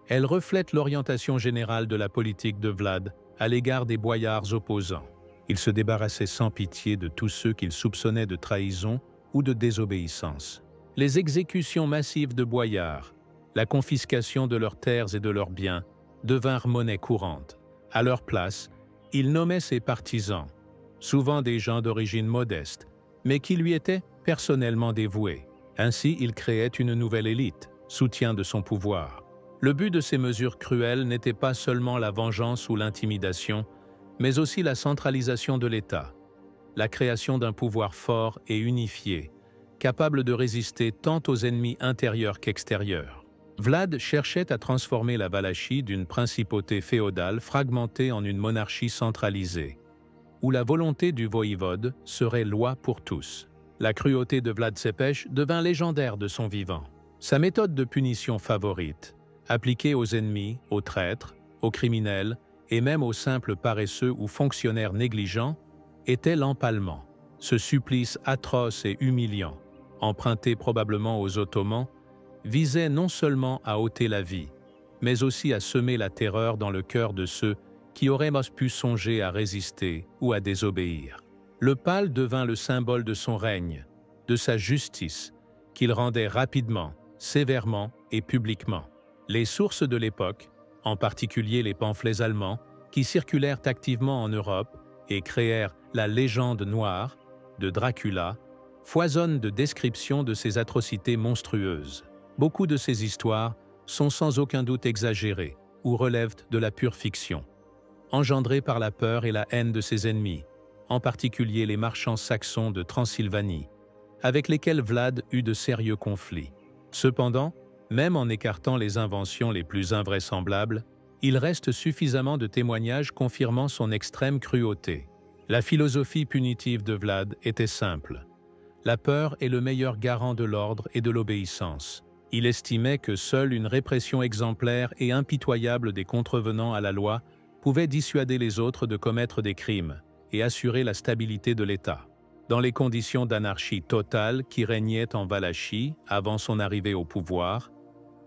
elle reflète l'orientation générale de la politique de Vlad à l'égard des boyards opposants. Il se débarrassait sans pitié de tous ceux qu'il soupçonnait de trahison ou de désobéissance. Les exécutions massives de boyards, la confiscation de leurs terres et de leurs biens devinrent monnaie courante. À leur place, il nommait ses partisans, souvent des gens d'origine modeste, mais qui lui étaient personnellement dévoués. Ainsi, il créait une nouvelle élite, soutien de son pouvoir. Le but de ces mesures cruelles n'était pas seulement la vengeance ou l'intimidation, mais aussi la centralisation de l'État, la création d'un pouvoir fort et unifié, capable de résister tant aux ennemis intérieurs qu'extérieurs. Vlad cherchait à transformer la Valachie d'une principauté féodale fragmentée en une monarchie centralisée, où la volonté du voïvode serait loi pour tous. La cruauté de Vlad Tepes devint légendaire de son vivant. Sa méthode de punition favorite, appliquée aux ennemis, aux traîtres, aux criminels et même aux simples paresseux ou fonctionnaires négligents, était l'empalement. Ce supplice atroce et humiliant, emprunté probablement aux Ottomans, visait non seulement à ôter la vie, mais aussi à semer la terreur dans le cœur de ceux qui auraient pu songer à résister ou à désobéir. Le pal devint le symbole de son règne, de sa justice, qu'il rendait rapidement, sévèrement et publiquement. Les sources de l'époque, en particulier les pamphlets allemands, qui circulèrent activement en Europe et créèrent la légende noire de Dracula, foisonnent de descriptions de ces atrocités monstrueuses. Beaucoup de ces histoires sont sans aucun doute exagérées ou relèvent de la pure fiction, engendrées par la peur et la haine de ses ennemis, en particulier les marchands saxons de Transylvanie, avec lesquels Vlad eut de sérieux conflits. Cependant, même en écartant les inventions les plus invraisemblables, il reste suffisamment de témoignages confirmant son extrême cruauté. La philosophie punitive de Vlad était simple. La peur est le meilleur garant de l'ordre et de l'obéissance. Il estimait que seule une répression exemplaire et impitoyable des contrevenants à la loi pouvait dissuader les autres de commettre des crimes et assurer la stabilité de l'État. Dans les conditions d'anarchie totale qui régnaient en Valachie avant son arrivée au pouvoir,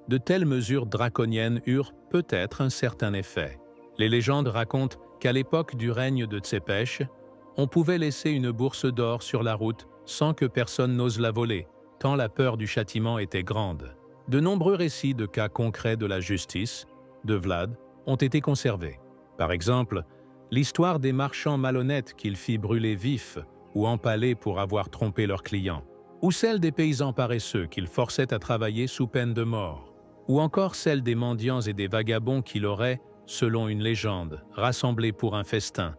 de telles mesures draconiennes eurent peut-être un certain effet. Les légendes racontent qu'à l'époque du règne de Tepes, on pouvait laisser une bourse d'or sur la route sans que personne n'ose la voler, tant la peur du châtiment était grande. De nombreux récits de cas concrets de la justice, de Vlad, ont été conservés. Par exemple, l'histoire des marchands malhonnêtes qu'il fit brûler vifs ou empaler pour avoir trompé leurs clients, ou celle des paysans paresseux qu'il forçait à travailler sous peine de mort, ou encore celle des mendiants et des vagabonds qu'il aurait, selon une légende, rassemblés pour un festin,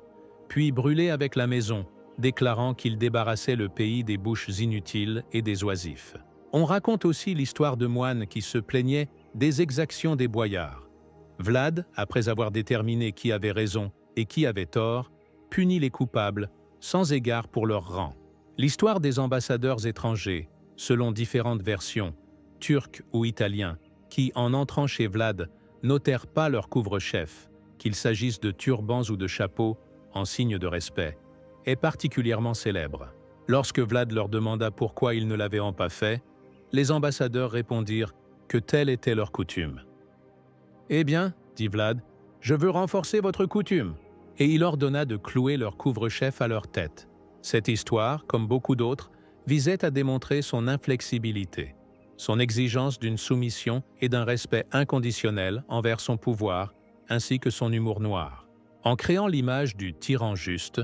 puis brûlés avec la maison, déclarant qu'il débarrassait le pays des bouches inutiles et des oisifs. On raconte aussi l'histoire de moines qui se plaignaient des exactions des boyards. Vlad, après avoir déterminé qui avait raison et qui avait tort, punit les coupables, sans égard pour leur rang. L'histoire des ambassadeurs étrangers, selon différentes versions, turcs ou italiens, qui, en entrant chez Vlad, n'ôtèrent pas leur couvre-chef, qu'il s'agisse de turbans ou de chapeaux, en signe de respect, est particulièrement célèbre. Lorsque Vlad leur demanda pourquoi ils ne l'avaient pas fait, les ambassadeurs répondirent que telle était leur coutume. « Eh bien, dit Vlad, je veux renforcer votre coutume. » Et il ordonna de clouer leur couvre-chef à leur tête. Cette histoire, comme beaucoup d'autres, visait à démontrer son inflexibilité, son exigence d'une soumission et d'un respect inconditionnel envers son pouvoir ainsi que son humour noir. En créant l'image du tyran juste,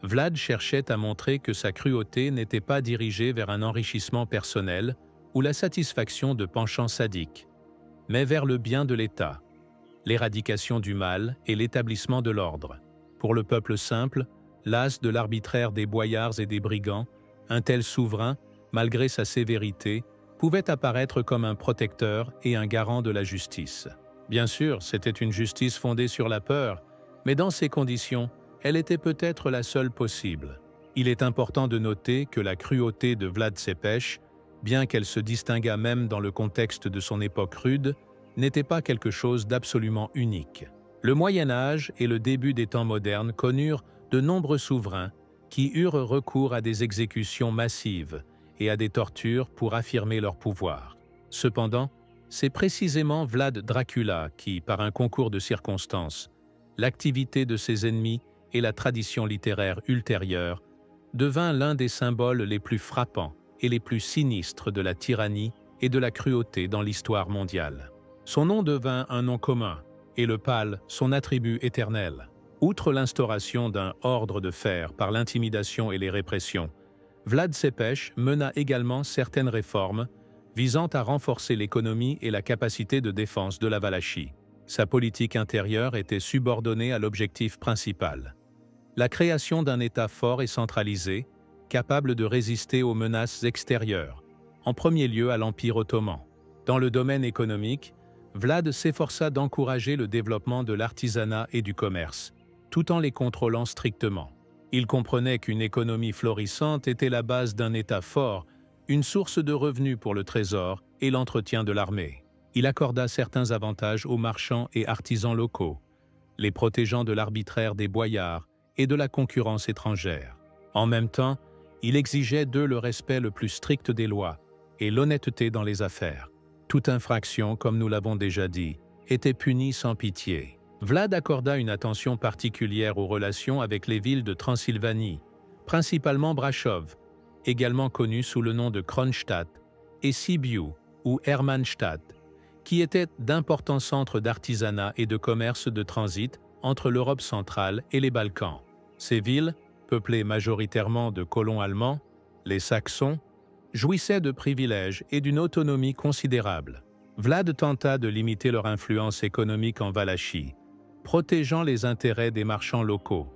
Vlad cherchait à montrer que sa cruauté n'était pas dirigée vers un enrichissement personnel ou la satisfaction de penchants sadiques, mais vers le bien de l'État, l'éradication du mal et l'établissement de l'ordre. Pour le peuple simple, las de l'arbitraire des boyards et des brigands, un tel souverain, malgré sa sévérité, pouvait apparaître comme un protecteur et un garant de la justice. Bien sûr, c'était une justice fondée sur la peur, mais dans ces conditions, elle était peut-être la seule possible. Il est important de noter que la cruauté de Vlad Tepes, bien qu'elle se distinguât même dans le contexte de son époque rude, n'était pas quelque chose d'absolument unique. Le Moyen-Âge et le début des temps modernes connurent de nombreux souverains qui eurent recours à des exécutions massives et à des tortures pour affirmer leur pouvoir. Cependant, c'est précisément Vlad Dracula qui, par un concours de circonstances, l'activité de ses ennemis et la tradition littéraire ultérieure, devint l'un des symboles les plus frappants et les plus sinistres de la tyrannie et de la cruauté dans l'histoire mondiale. Son nom devint un nom commun, et le pâle son attribut éternel. Outre l'instauration d'un ordre de fer par l'intimidation et les répressions, Vlad Tepes mena également certaines réformes visant à renforcer l'économie et la capacité de défense de la Valachie. Sa politique intérieure était subordonnée à l'objectif principal: la création d'un État fort et centralisé, capable de résister aux menaces extérieures, en premier lieu à l'Empire ottoman. Dans le domaine économique, Vlad s'efforça d'encourager le développement de l'artisanat et du commerce, tout en les contrôlant strictement. Il comprenait qu'une économie florissante était la base d'un État fort, une source de revenus pour le trésor et l'entretien de l'armée. Il accorda certains avantages aux marchands et artisans locaux, les protégeant de l'arbitraire des boyards et de la concurrence étrangère. En même temps, il exigeait d'eux le respect le plus strict des lois et l'honnêteté dans les affaires. Toute infraction, comme nous l'avons déjà dit, était punie sans pitié. Vlad accorda une attention particulière aux relations avec les villes de Transylvanie, principalement Brașov, également connu sous le nom de Kronstadt, et Sibiu ou Hermannstadt, qui étaient d'importants centres d'artisanat et de commerce de transit entre l'Europe centrale et les Balkans. Ces villes, peuplées majoritairement de colons allemands, les Saxons, jouissaient de privilèges et d'une autonomie considérable. Vlad tenta de limiter leur influence économique en Valachie, protégeant les intérêts des marchands locaux,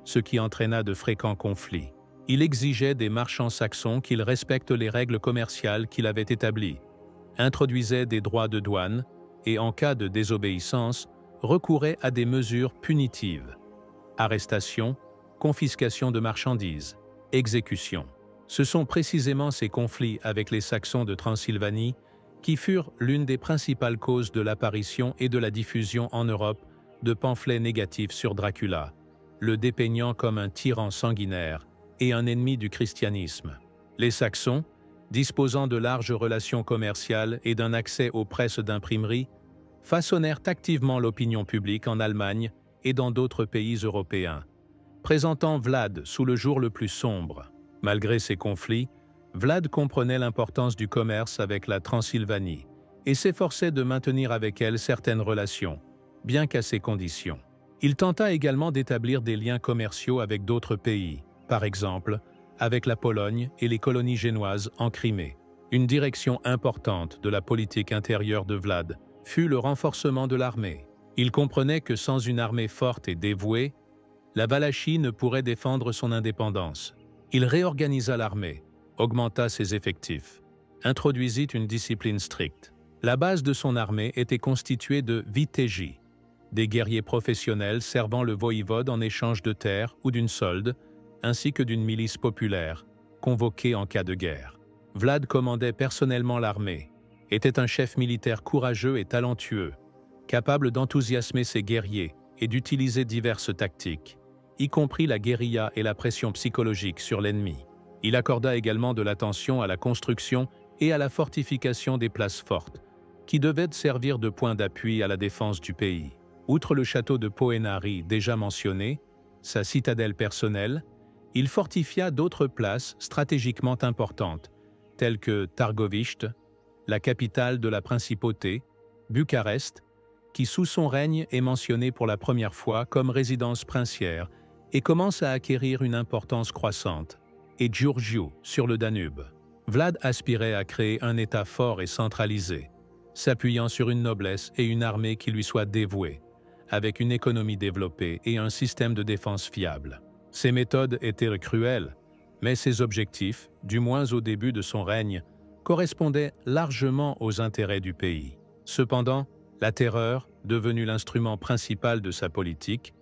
ce qui entraîna de fréquents conflits. Il exigeait des marchands saxons qu'ils respectent les règles commerciales qu'il avait établies, introduisait des droits de douane et, en cas de désobéissance, recourait à des mesures punitives: arrestation, confiscation de marchandises, exécution. Ce sont précisément ces conflits avec les Saxons de Transylvanie qui furent l'une des principales causes de l'apparition et de la diffusion en Europe de pamphlets négatifs sur Dracula, le dépeignant comme un tyran sanguinaire et un ennemi du christianisme. Les Saxons, disposant de larges relations commerciales et d'un accès aux presses d'imprimerie, façonnèrent activement l'opinion publique en Allemagne et dans d'autres pays européens, présentant Vlad sous le jour le plus sombre. Malgré ces conflits, Vlad comprenait l'importance du commerce avec la Transylvanie et s'efforçait de maintenir avec elle certaines relations, bien qu'à ses conditions. Il tenta également d'établir des liens commerciaux avec d'autres pays, par exemple avec la Pologne et les colonies génoises en Crimée. Une direction importante de la politique intérieure de Vlad fut le renforcement de l'armée. Il comprenait que sans une armée forte et dévouée, la Valachie ne pourrait défendre son indépendance. Il réorganisa l'armée, augmenta ses effectifs, introduisit une discipline stricte. La base de son armée était constituée de vitéji, des guerriers professionnels servant le voïvode en échange de terres ou d'une solde, ainsi que d'une milice populaire, convoquée en cas de guerre. Vlad commandait personnellement l'armée, était un chef militaire courageux et talentueux, capable d'enthousiasmer ses guerriers et d'utiliser diverses tactiques, y compris la guérilla et la pression psychologique sur l'ennemi. Il accorda également de l'attention à la construction et à la fortification des places fortes, qui devaient servir de point d'appui à la défense du pays. Outre le château de Poenari déjà mentionné, sa citadelle personnelle, il fortifia d'autres places stratégiquement importantes, telles que Targoviste, la capitale de la principauté, Bucarest, qui sous son règne est mentionné pour la première fois comme résidence princière et commence à acquérir une importance croissante, et Giurgiu, sur le Danube. Vlad aspirait à créer un État fort et centralisé, s'appuyant sur une noblesse et une armée qui lui soient dévouées, avec une économie développée et un système de défense fiable. Ses méthodes étaient cruelles, mais ses objectifs, du moins au début de son règne, correspondaient largement aux intérêts du pays. Cependant, la terreur, devenue l'instrument principal de sa politique,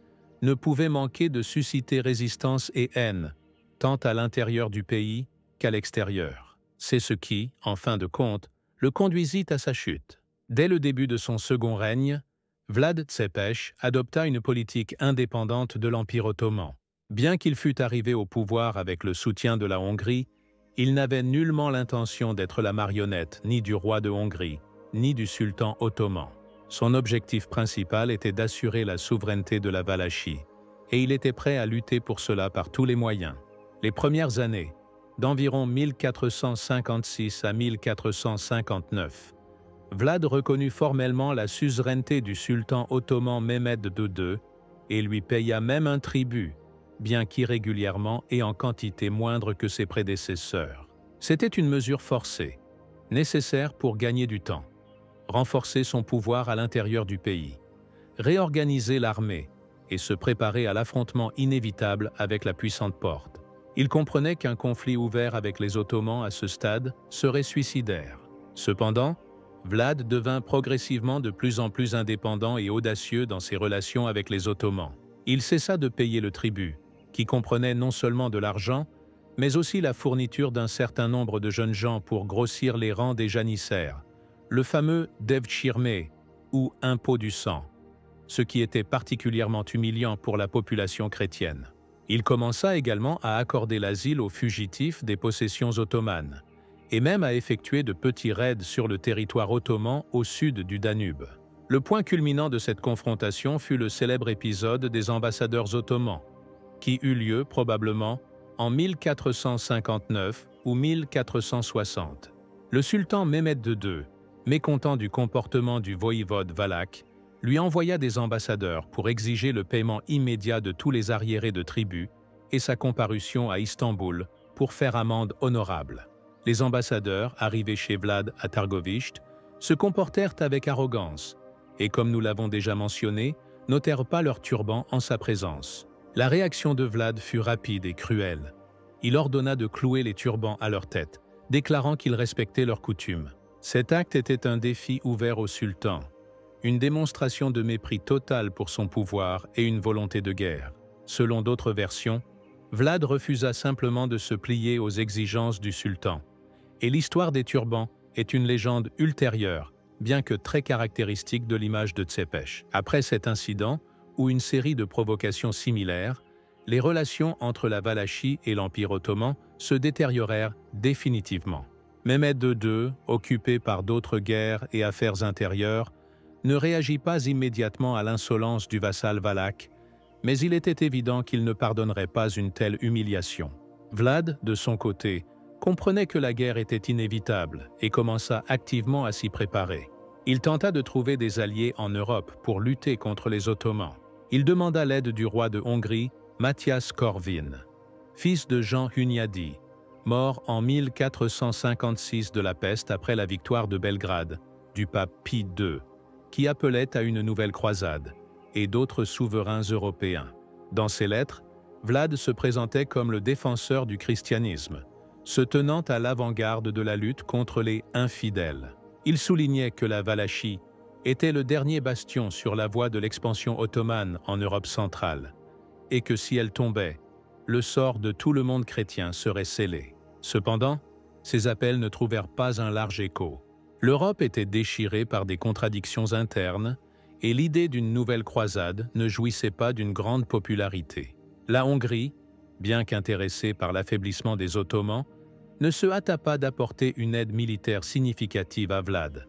ne pouvait manquer de susciter résistance et haine, tant à l'intérieur du pays qu'à l'extérieur. C'est ce qui, en fin de compte, le conduisit à sa chute. Dès le début de son second règne, Vlad Tsepes adopta une politique indépendante de l'Empire ottoman. Bien qu'il fût arrivé au pouvoir avec le soutien de la Hongrie, il n'avait nullement l'intention d'être la marionnette ni du roi de Hongrie, ni du sultan ottoman. Son objectif principal était d'assurer la souveraineté de la Valachie, et il était prêt à lutter pour cela par tous les moyens. Les premières années, d'environ 1456 à 1459, Vlad reconnut formellement la suzeraineté du sultan ottoman Mehmed II et lui paya même un tribut, bien qu'irrégulièrement et en quantité moindre que ses prédécesseurs. C'était une mesure forcée, nécessaire pour gagner du temps, renforcer son pouvoir à l'intérieur du pays, réorganiser l'armée et se préparer à l'affrontement inévitable avec la puissante Porte. Il comprenait qu'un conflit ouvert avec les Ottomans à ce stade serait suicidaire. Cependant, Vlad devint progressivement de plus en plus indépendant et audacieux dans ses relations avec les Ottomans. Il cessa de payer le tribut, qui comprenait non seulement de l'argent, mais aussi la fourniture d'un certain nombre de jeunes gens pour grossir les rangs des janissaires, le fameux devshirme, ou impôt du sang, ce qui était particulièrement humiliant pour la population chrétienne. Il commença également à accorder l'asile aux fugitifs des possessions ottomanes, et même à effectuer de petits raids sur le territoire ottoman au sud du Danube. Le point culminant de cette confrontation fut le célèbre épisode des ambassadeurs ottomans, qui eut lieu probablement en 1459 ou 1460. Le sultan Mehmed II, mécontent du comportement du voïvode valach, lui envoya des ambassadeurs pour exiger le paiement immédiat de tous les arriérés de tribut et sa comparution à Istanbul pour faire amende honorable. Les ambassadeurs, arrivés chez Vlad à Targovishte, se comportèrent avec arrogance et, comme nous l'avons déjà mentionné, n'ôtèrent pas leur turban en sa présence. La réaction de Vlad fut rapide et cruelle. Il ordonna de clouer les turbans à leur tête, déclarant qu'il respectait leurs coutumes. Cet acte était un défi ouvert au sultan, une démonstration de mépris total pour son pouvoir et une volonté de guerre. Selon d'autres versions, Vlad refusa simplement de se plier aux exigences du sultan, et l'histoire des turbans est une légende ultérieure, bien que très caractéristique de l'image de Tsepes. Après cet incident, ou une série de provocations similaires, les relations entre la Valachie et l'Empire ottoman se détériorèrent définitivement. Mehmed II, occupé par d'autres guerres et affaires intérieures, ne réagit pas immédiatement à l'insolence du vassal valach, mais il était évident qu'il ne pardonnerait pas une telle humiliation. Vlad, de son côté, comprenait que la guerre était inévitable et commença activement à s'y préparer. Il tenta de trouver des alliés en Europe pour lutter contre les Ottomans. Il demanda l'aide du roi de Hongrie, Matyas Korvin, fils de Jean Hunyadi, mort en 1456 de la peste après la victoire de Belgrade, du pape Pie II, qui appelait à une nouvelle croisade, et d'autres souverains européens. Dans ses lettres, Vlad se présentait comme le défenseur du christianisme, se tenant à l'avant-garde de la lutte contre les infidèles. Il soulignait que la Valachie était le dernier bastion sur la voie de l'expansion ottomane en Europe centrale, et que si elle tombait, le sort de tout le monde chrétien serait scellé. Cependant, ces appels ne trouvèrent pas un large écho. L'Europe était déchirée par des contradictions internes, et l'idée d'une nouvelle croisade ne jouissait pas d'une grande popularité. La Hongrie, bien qu'intéressée par l'affaiblissement des Ottomans, ne se hâta pas d'apporter une aide militaire significative à Vlad,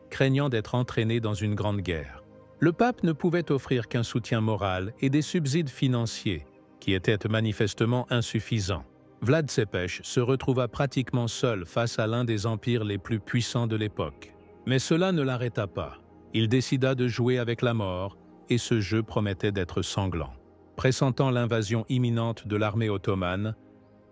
craignant d'être entraîné dans une grande guerre. Le pape ne pouvait offrir qu'un soutien moral et des subsides financiers, qui étaient manifestement insuffisants. Vlad Tsepes se retrouva pratiquement seul face à l'un des empires les plus puissants de l'époque. Mais cela ne l'arrêta pas. Il décida de jouer avec la mort, et ce jeu promettait d'être sanglant. Pressentant l'invasion imminente de l'armée ottomane,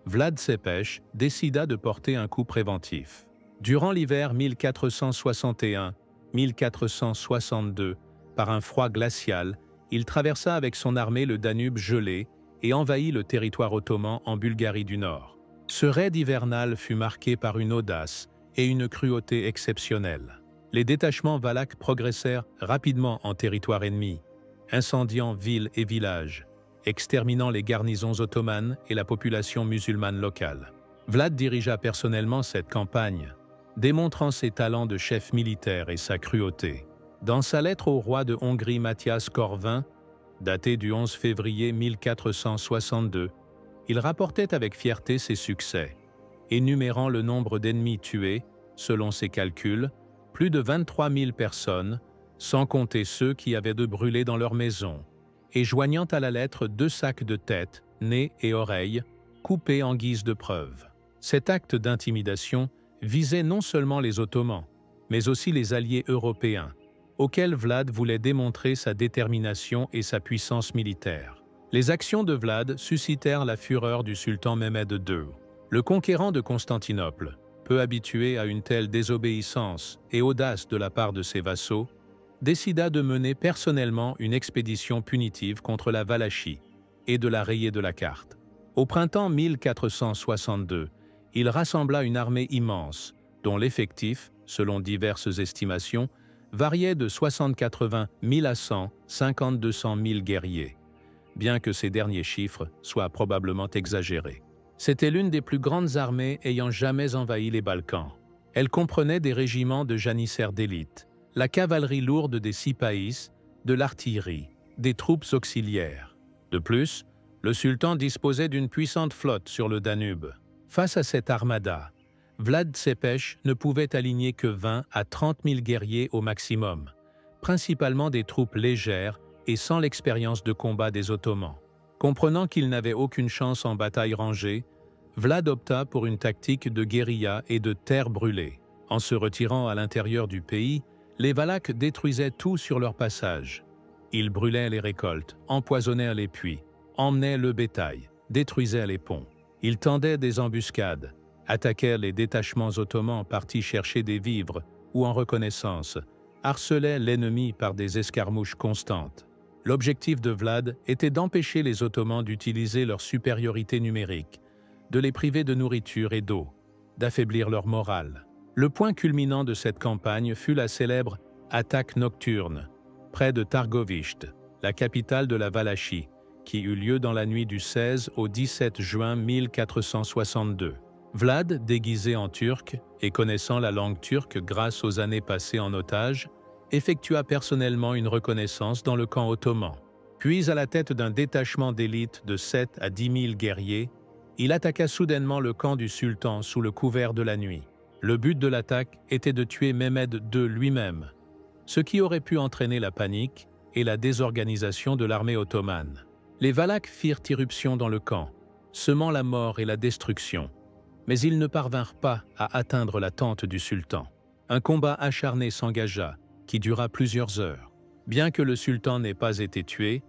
Vlad Tepes décida de porter un coup préventif. Durant l'hiver 1461-1462, par un froid glacial, il traversa avec son armée le Danube gelé et envahit le territoire ottoman en Bulgarie du Nord. Ce raid hivernal fut marqué par une audace et une cruauté exceptionnelles. Les détachements valaques progressèrent rapidement en territoire ennemi, incendiant villes et villages, exterminant les garnisons ottomanes et la population musulmane locale. Vlad dirigea personnellement cette campagne, démontrant ses talents de chef militaire et sa cruauté. Dans sa lettre au roi de Hongrie Matthias Corvin, datée du 11 février 1462, il rapportait avec fierté ses succès, énumérant le nombre d'ennemis tués, selon ses calculs, plus de 23 000 personnes, sans compter ceux qui avaient de brûler dans leur maison, et joignant à la lettre 2 sacs de tête, nez et oreilles, coupés en guise de preuve. Cet acte d'intimidation visait non seulement les Ottomans, mais aussi les alliés européens, auxquels Vlad voulait démontrer sa détermination et sa puissance militaire. Les actions de Vlad suscitèrent la fureur du sultan Mehmed II. Le conquérant de Constantinople, peu habitué à une telle désobéissance et audace de la part de ses vassaux, décida de mener personnellement une expédition punitive contre la Valachie et de la rayer de la carte. Au printemps 1462, il rassembla une armée immense, dont l'effectif, selon diverses estimations, variait de 60-80 000 à 150-200 000 guerriers, bien que ces derniers chiffres soient probablement exagérés. C'était l'une des plus grandes armées ayant jamais envahi les Balkans. Elle comprenait des régiments de janissaires d'élite, la cavalerie lourde des Sipahis, de l'artillerie, des troupes auxiliaires. De plus, le sultan disposait d'une puissante flotte sur le Danube. Face à cette armada, Vlad Tepes ne pouvait aligner que 20 à 30 000 guerriers au maximum, principalement des troupes légères et sans l'expérience de combat des Ottomans. Comprenant qu'il n'avait aucune chance en bataille rangée, Vlad opta pour une tactique de guérilla et de terre brûlée. En se retirant à l'intérieur du pays, les Valaques détruisaient tout sur leur passage. Ils brûlaient les récoltes, empoisonnèrent les puits, emmenaient le bétail, détruisaient les ponts. Ils tendaient des embuscades, attaquèrent les détachements ottomans partis chercher des vivres ou en reconnaissance, harcelaient l'ennemi par des escarmouches constantes. L'objectif de Vlad était d'empêcher les Ottomans d'utiliser leur supériorité numérique, de les priver de nourriture et d'eau, d'affaiblir leur morale. Le point culminant de cette campagne fut la célèbre attaque nocturne, près de Targovishte, la capitale de la Valachie, qui eut lieu dans la nuit du 16 au 17 juin 1462. Vlad, déguisé en turc et connaissant la langue turque grâce aux années passées en otage, effectua personnellement une reconnaissance dans le camp ottoman. Puis, à la tête d'un détachement d'élite de 7 à 10 000 guerriers, il attaqua soudainement le camp du sultan sous le couvert de la nuit. Le but de l'attaque était de tuer Mehmed II lui-même, ce qui aurait pu entraîner la panique et la désorganisation de l'armée ottomane. Les Valaques firent irruption dans le camp, semant la mort et la destruction, mais ils ne parvinrent pas à atteindre la tente du sultan. Un combat acharné s'engagea, qui dura plusieurs heures. Bien que le sultan n'ait pas été tué,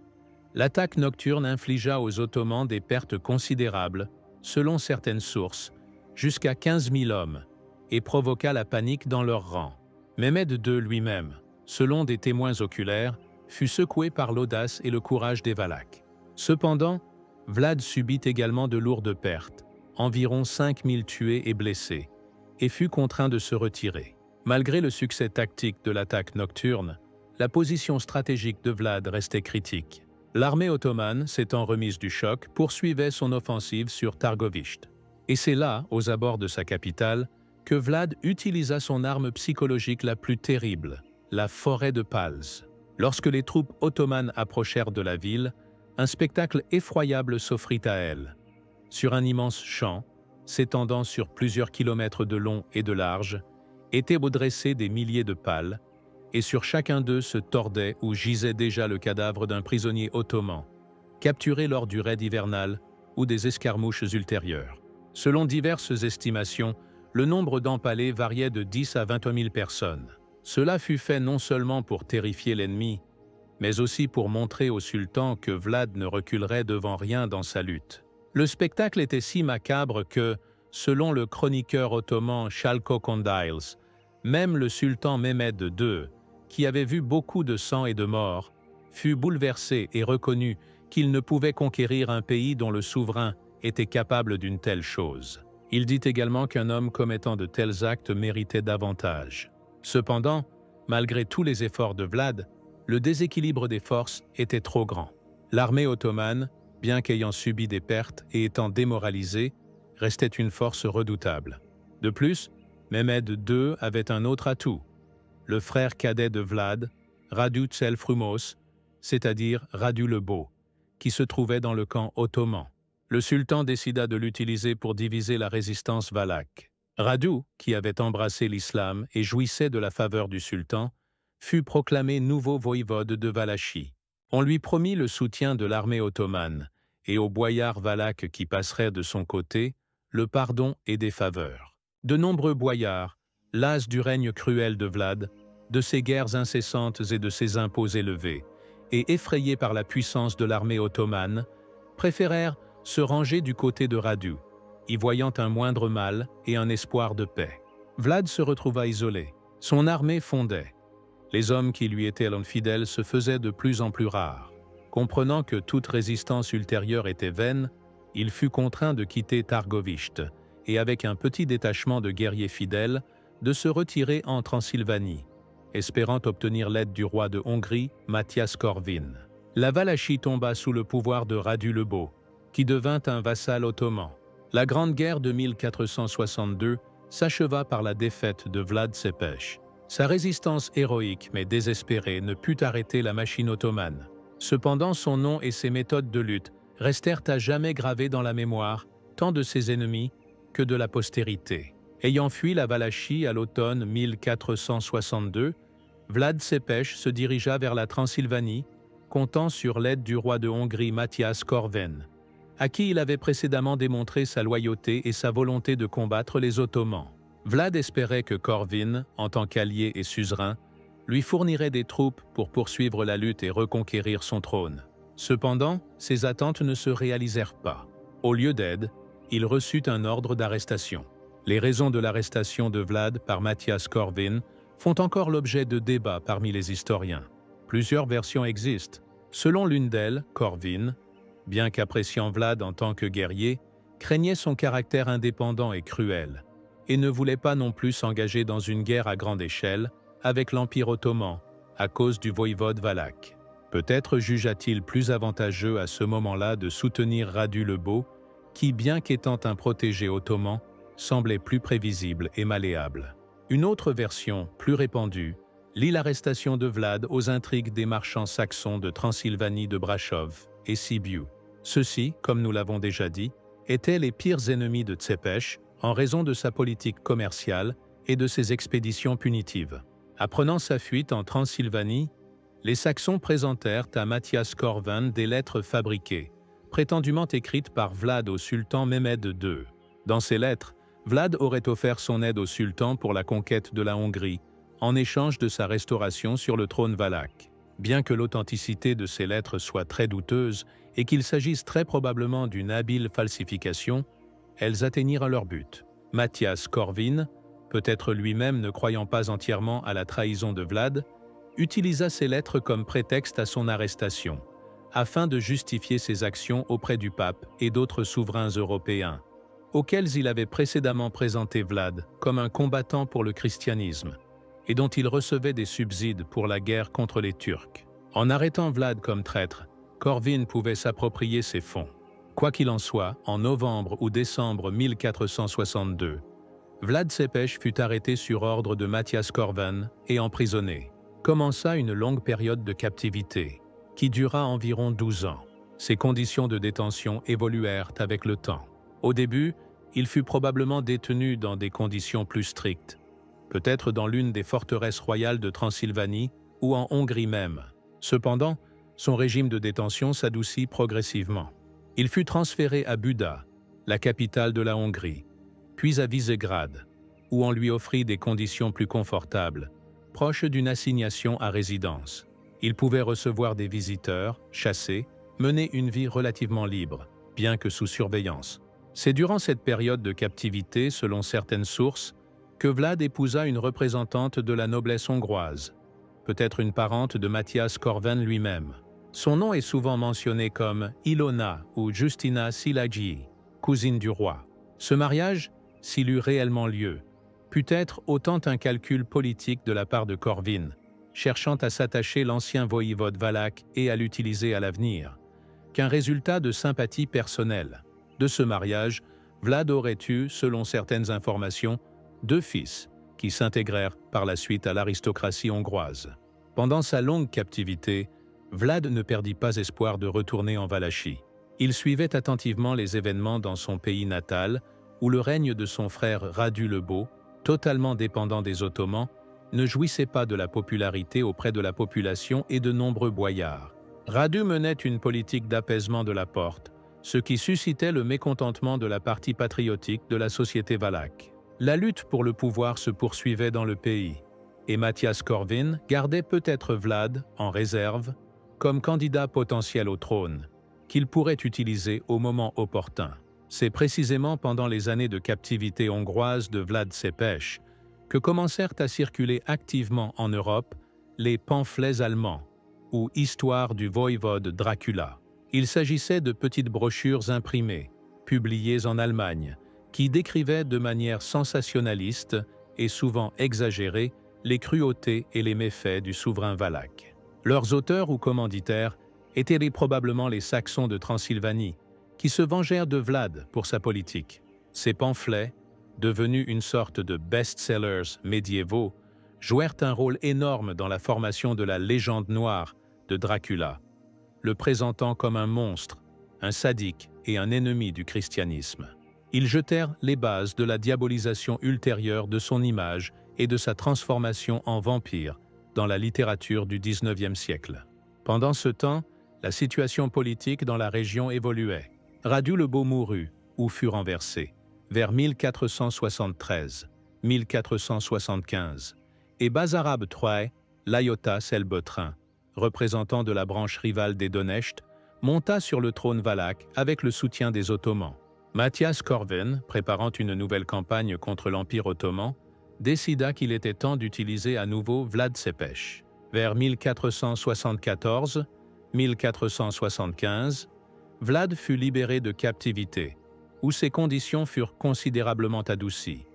l'attaque nocturne infligea aux Ottomans des pertes considérables, selon certaines sources, jusqu'à 15 000 hommes, et provoqua la panique dans leurs rangs. Mehmed II lui-même, selon des témoins oculaires, fut secoué par l'audace et le courage des Valaques. Cependant, Vlad subit également de lourdes pertes, environ 5 000 tués et blessés, et fut contraint de se retirer. Malgré le succès tactique de l'attaque nocturne, la position stratégique de Vlad restait critique. L'armée ottomane, s'étant remise du choc, poursuivait son offensive sur Targovishte. Et c'est là, aux abords de sa capitale, que Vlad utilisa son arme psychologique la plus terrible, la forêt de Pals. Lorsque les troupes ottomanes approchèrent de la ville, un spectacle effroyable s'offrit à elles. Sur un immense champ, s'étendant sur plusieurs kilomètres de long et de large, étaient dressés des milliers de pales, et sur chacun d'eux se tordait ou gisait déjà le cadavre d'un prisonnier ottoman, capturé lors du raid hivernal ou des escarmouches ultérieures. Selon diverses estimations, le nombre d'empalés variait de 10 à 20 000 personnes. Cela fut fait non seulement pour terrifier l'ennemi, mais aussi pour montrer au sultan que Vlad ne reculerait devant rien dans sa lutte. Le spectacle était si macabre que, selon le chroniqueur ottoman Shalko Kondyles, même le sultan Mehmed II, qui avait vu beaucoup de sang et de morts, fut bouleversé et reconnut qu'il ne pouvait conquérir un pays dont le souverain était capable d'une telle chose. Il dit également qu'un homme commettant de tels actes méritait davantage. Cependant, malgré tous les efforts de Vlad, le déséquilibre des forces était trop grand. L'armée ottomane, bien qu'ayant subi des pertes et étant démoralisée, restait une force redoutable. De plus, Mehmed II avait un autre atout. Le frère cadet de Vlad, Radu Frumos, c'est-à-dire Radu le Beau, qui se trouvait dans le camp ottoman. Le sultan décida de l'utiliser pour diviser la résistance valaque. Radu, qui avait embrassé l'islam et jouissait de la faveur du sultan, fut proclamé nouveau voïvode de Valachie. On lui promit le soutien de l'armée ottomane et aux boyards valaques qui passeraient de son côté, le pardon et des faveurs. De nombreux boyards, las du règne cruel de Vlad, de ses guerres incessantes et de ses impôts élevés, et effrayés par la puissance de l'armée ottomane, préférèrent se ranger du côté de Radu, y voyant un moindre mal et un espoir de paix. Vlad se retrouva isolé. Son armée fondait. Les hommes qui lui étaient fidèles se faisaient de plus en plus rares. Comprenant que toute résistance ultérieure était vaine, il fut contraint de quitter Targovishte et, avec un petit détachement de guerriers fidèles, de se retirer en Transylvanie, espérant obtenir l'aide du roi de Hongrie, Matyas Korvin. La Valachie tomba sous le pouvoir de Radu le Beau, qui devint un vassal ottoman. La Grande Guerre de 1462 s'acheva par la défaite de Vlad Tepes. Sa résistance héroïque mais désespérée ne put arrêter la machine ottomane. Cependant, son nom et ses méthodes de lutte restèrent à jamais gravés dans la mémoire, tant de ses ennemis que de la postérité. Ayant fui la Valachie à l'automne 1462, Vlad Tepes se dirigea vers la Transylvanie, comptant sur l'aide du roi de Hongrie Matyas Korvin, à qui il avait précédemment démontré sa loyauté et sa volonté de combattre les Ottomans. Vlad espérait que Korvin, en tant qu'allié et suzerain, lui fournirait des troupes pour poursuivre la lutte et reconquérir son trône. Cependant, ses attentes ne se réalisèrent pas. Au lieu d'aide, il reçut un ordre d'arrestation. Les raisons de l'arrestation de Vlad par Matyas Korvin font encore l'objet de débats parmi les historiens. Plusieurs versions existent. Selon l'une d'elles, Korvin, bien qu'appréciant Vlad en tant que guerrier, craignait son caractère indépendant et cruel, et ne voulait pas non plus s'engager dans une guerre à grande échelle avec l'Empire ottoman à cause du voïvode valaque. Peut-être jugea-t-il plus avantageux à ce moment-là de soutenir Radu le Beau, qui, bien qu'étant un protégé ottoman, semblait plus prévisible et malléable. Une autre version, plus répandue, lie l'arrestation de Vlad aux intrigues des marchands saxons de Transylvanie de Brasov et Sibiu. Ceux-ci, comme nous l'avons déjà dit, étaient les pires ennemis de Tepes en raison de sa politique commerciale et de ses expéditions punitives. Apprenant sa fuite en Transylvanie, les Saxons présentèrent à Matyas Korvin des lettres fabriquées, prétendument écrites par Vlad au sultan Mehmed II. Dans ces lettres, Vlad aurait offert son aide au sultan pour la conquête de la Hongrie, en échange de sa restauration sur le trône valaque. Bien que l'authenticité de ces lettres soit très douteuse et qu'il s'agisse très probablement d'une habile falsification, elles atteignirent leur but. Matyas Korvin, peut-être lui-même ne croyant pas entièrement à la trahison de Vlad, utilisa ces lettres comme prétexte à son arrestation, afin de justifier ses actions auprès du pape et d'autres souverains européens, auxquels il avait précédemment présenté Vlad comme un combattant pour le christianisme, et dont il recevait des subsides pour la guerre contre les Turcs. En arrêtant Vlad comme traître, Korvin pouvait s'approprier ses fonds. Quoi qu'il en soit, en novembre ou décembre 1462, Vlad Tepes fut arrêté sur ordre de Matyas Korvin et emprisonné. Commença une longue période de captivité, qui dura environ 12 ans. Ses conditions de détention évoluèrent avec le temps. Au début, il fut probablement détenu dans des conditions plus strictes, peut-être dans l'une des forteresses royales de Transylvanie ou en Hongrie même. Cependant, son régime de détention s'adoucit progressivement. Il fut transféré à Buda, la capitale de la Hongrie, puis à Visegrad, où on lui offrit des conditions plus confortables, proche d'une assignation à résidence. Il pouvait recevoir des visiteurs, chasser, mener une vie relativement libre, bien que sous surveillance. C'est durant cette période de captivité, selon certaines sources, que Vlad épousa une représentante de la noblesse hongroise, peut-être une parente de Matyáš Korvin lui-même. Son nom est souvent mentionné comme Ilona ou Justina Szilágyi, cousine du roi. Ce mariage, s'il eut réellement lieu, put être autant un calcul politique de la part de Corvin, cherchant à s'attacher l'ancien voïvode valaque et à l'utiliser à l'avenir, qu'un résultat de sympathie personnelle. De ce mariage, Vlad aurait eu, selon certaines informations, 2 fils, qui s'intégrèrent par la suite à l'aristocratie hongroise. Pendant sa longue captivité, Vlad ne perdit pas espoir de retourner en Valachie. Il suivait attentivement les événements dans son pays natal, où le règne de son frère Radu le Beau, totalement dépendant des Ottomans, ne jouissait pas de la popularité auprès de la population et de nombreux boyards. Radu menait une politique d'apaisement de la porte, ce qui suscitait le mécontentement de la partie patriotique de la société valaque. La lutte pour le pouvoir se poursuivait dans le pays, et Matyáš Korvin gardait peut-être Vlad, en réserve, comme candidat potentiel au trône, qu'il pourrait utiliser au moment opportun. C'est précisément pendant les années de captivité hongroise de Vlad Tzépes que commencèrent à circuler activement en Europe les pamphlets allemands, ou Histoire du voïvode Dracula. Il s'agissait de petites brochures imprimées, publiées en Allemagne, qui décrivaient de manière sensationnaliste et souvent exagérée les cruautés et les méfaits du souverain valaque. Leurs auteurs ou commanditaires étaient probablement les Saxons de Transylvanie, qui se vengèrent de Vlad pour sa politique. Ces pamphlets, devenus une sorte de best-sellers médiévaux, jouèrent un rôle énorme dans la formation de la légende noire de Dracula, le présentant comme un monstre, un sadique et un ennemi du christianisme. Ils jetèrent les bases de la diabolisation ultérieure de son image et de sa transformation en vampire dans la littérature du XIXe siècle. Pendant ce temps, la situation politique dans la région évoluait. Radu le Beau mourut, ou fut renversé, vers 1473-1475, et Basarab III, Laiota Selbetrin, représentant de la branche rivale des Donetsk, monta sur le trône valaque avec le soutien des Ottomans. Matyáš Korvin, préparant une nouvelle campagne contre l'Empire ottoman, décida qu'il était temps d'utiliser à nouveau Vlad Tzépes. Vers 1474-1475, Vlad fut libéré de captivité, où ses conditions furent considérablement adoucies,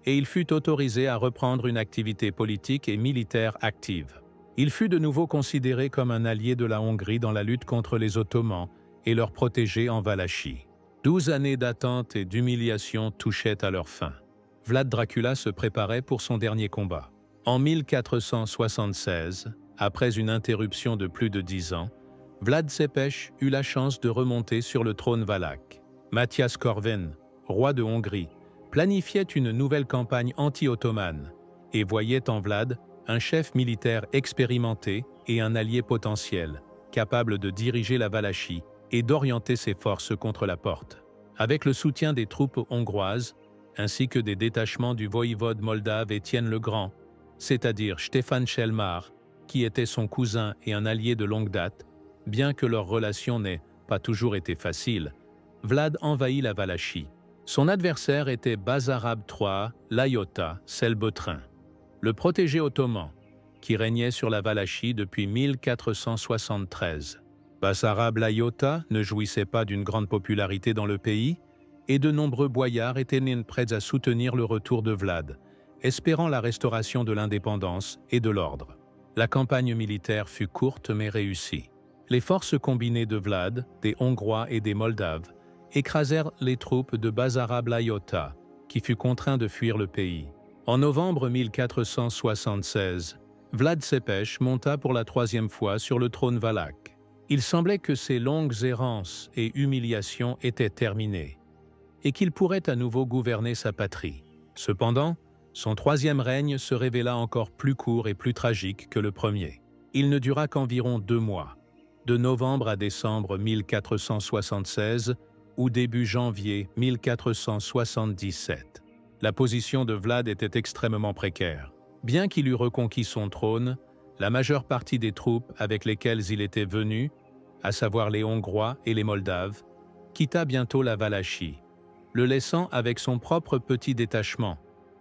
et il fut autorisé à reprendre une activité politique et militaire active. Il fut de nouveau considéré comme un allié de la Hongrie dans la lutte contre les Ottomans et leur protégé en Valachie. 12 années d'attente et d'humiliation touchaient à leur fin. Vlad Dracula se préparait pour son dernier combat. En 1476, après une interruption de plus de 10 ans, Vlad Tzépes eut la chance de remonter sur le trône valaque. Matyáš Korvin, roi de Hongrie, planifiait une nouvelle campagne anti-ottomane et voyait en Vlad un chef militaire expérimenté et un allié potentiel, capable de diriger la Valachie et d'orienter ses forces contre la porte. Avec le soutien des troupes hongroises, ainsi que des détachements du voïvode moldave Étienne le Grand, c'est-à-dire Stefan Chelmar, qui était son cousin et un allié de longue date, bien que leur relation n'ait pas toujours été facile, Vlad envahit la Valachie. Son adversaire était Basarab III, Laiota Selbetrin, le protégé ottoman, qui régnait sur la Valachie depuis 1473. Basarab Laiota ne jouissait pas d'une grande popularité dans le pays, et de nombreux boyards étaient prêts à soutenir le retour de Vlad, espérant la restauration de l'indépendance et de l'ordre. La campagne militaire fut courte mais réussie. Les forces combinées de Vlad, des Hongrois et des Moldaves écrasèrent les troupes de Basarab Laiota, qui fut contraint de fuir le pays. En novembre 1476, Vlad Tzépes monta pour la 3e fois sur le trône valaque. Il semblait que ses longues errances et humiliations étaient terminées, et qu'il pourrait à nouveau gouverner sa patrie. Cependant, son 3e règne se révéla encore plus court et plus tragique que le premier. Il ne dura qu'environ 2 mois, de novembre à décembre 1476 ou début janvier 1477. La position de Vlad était extrêmement précaire. Bien qu'il eût reconquis son trône, la majeure partie des troupes avec lesquelles il était venu, à savoir les Hongrois et les Moldaves, quitta bientôt la Valachie, le laissant avec son propre petit détachement,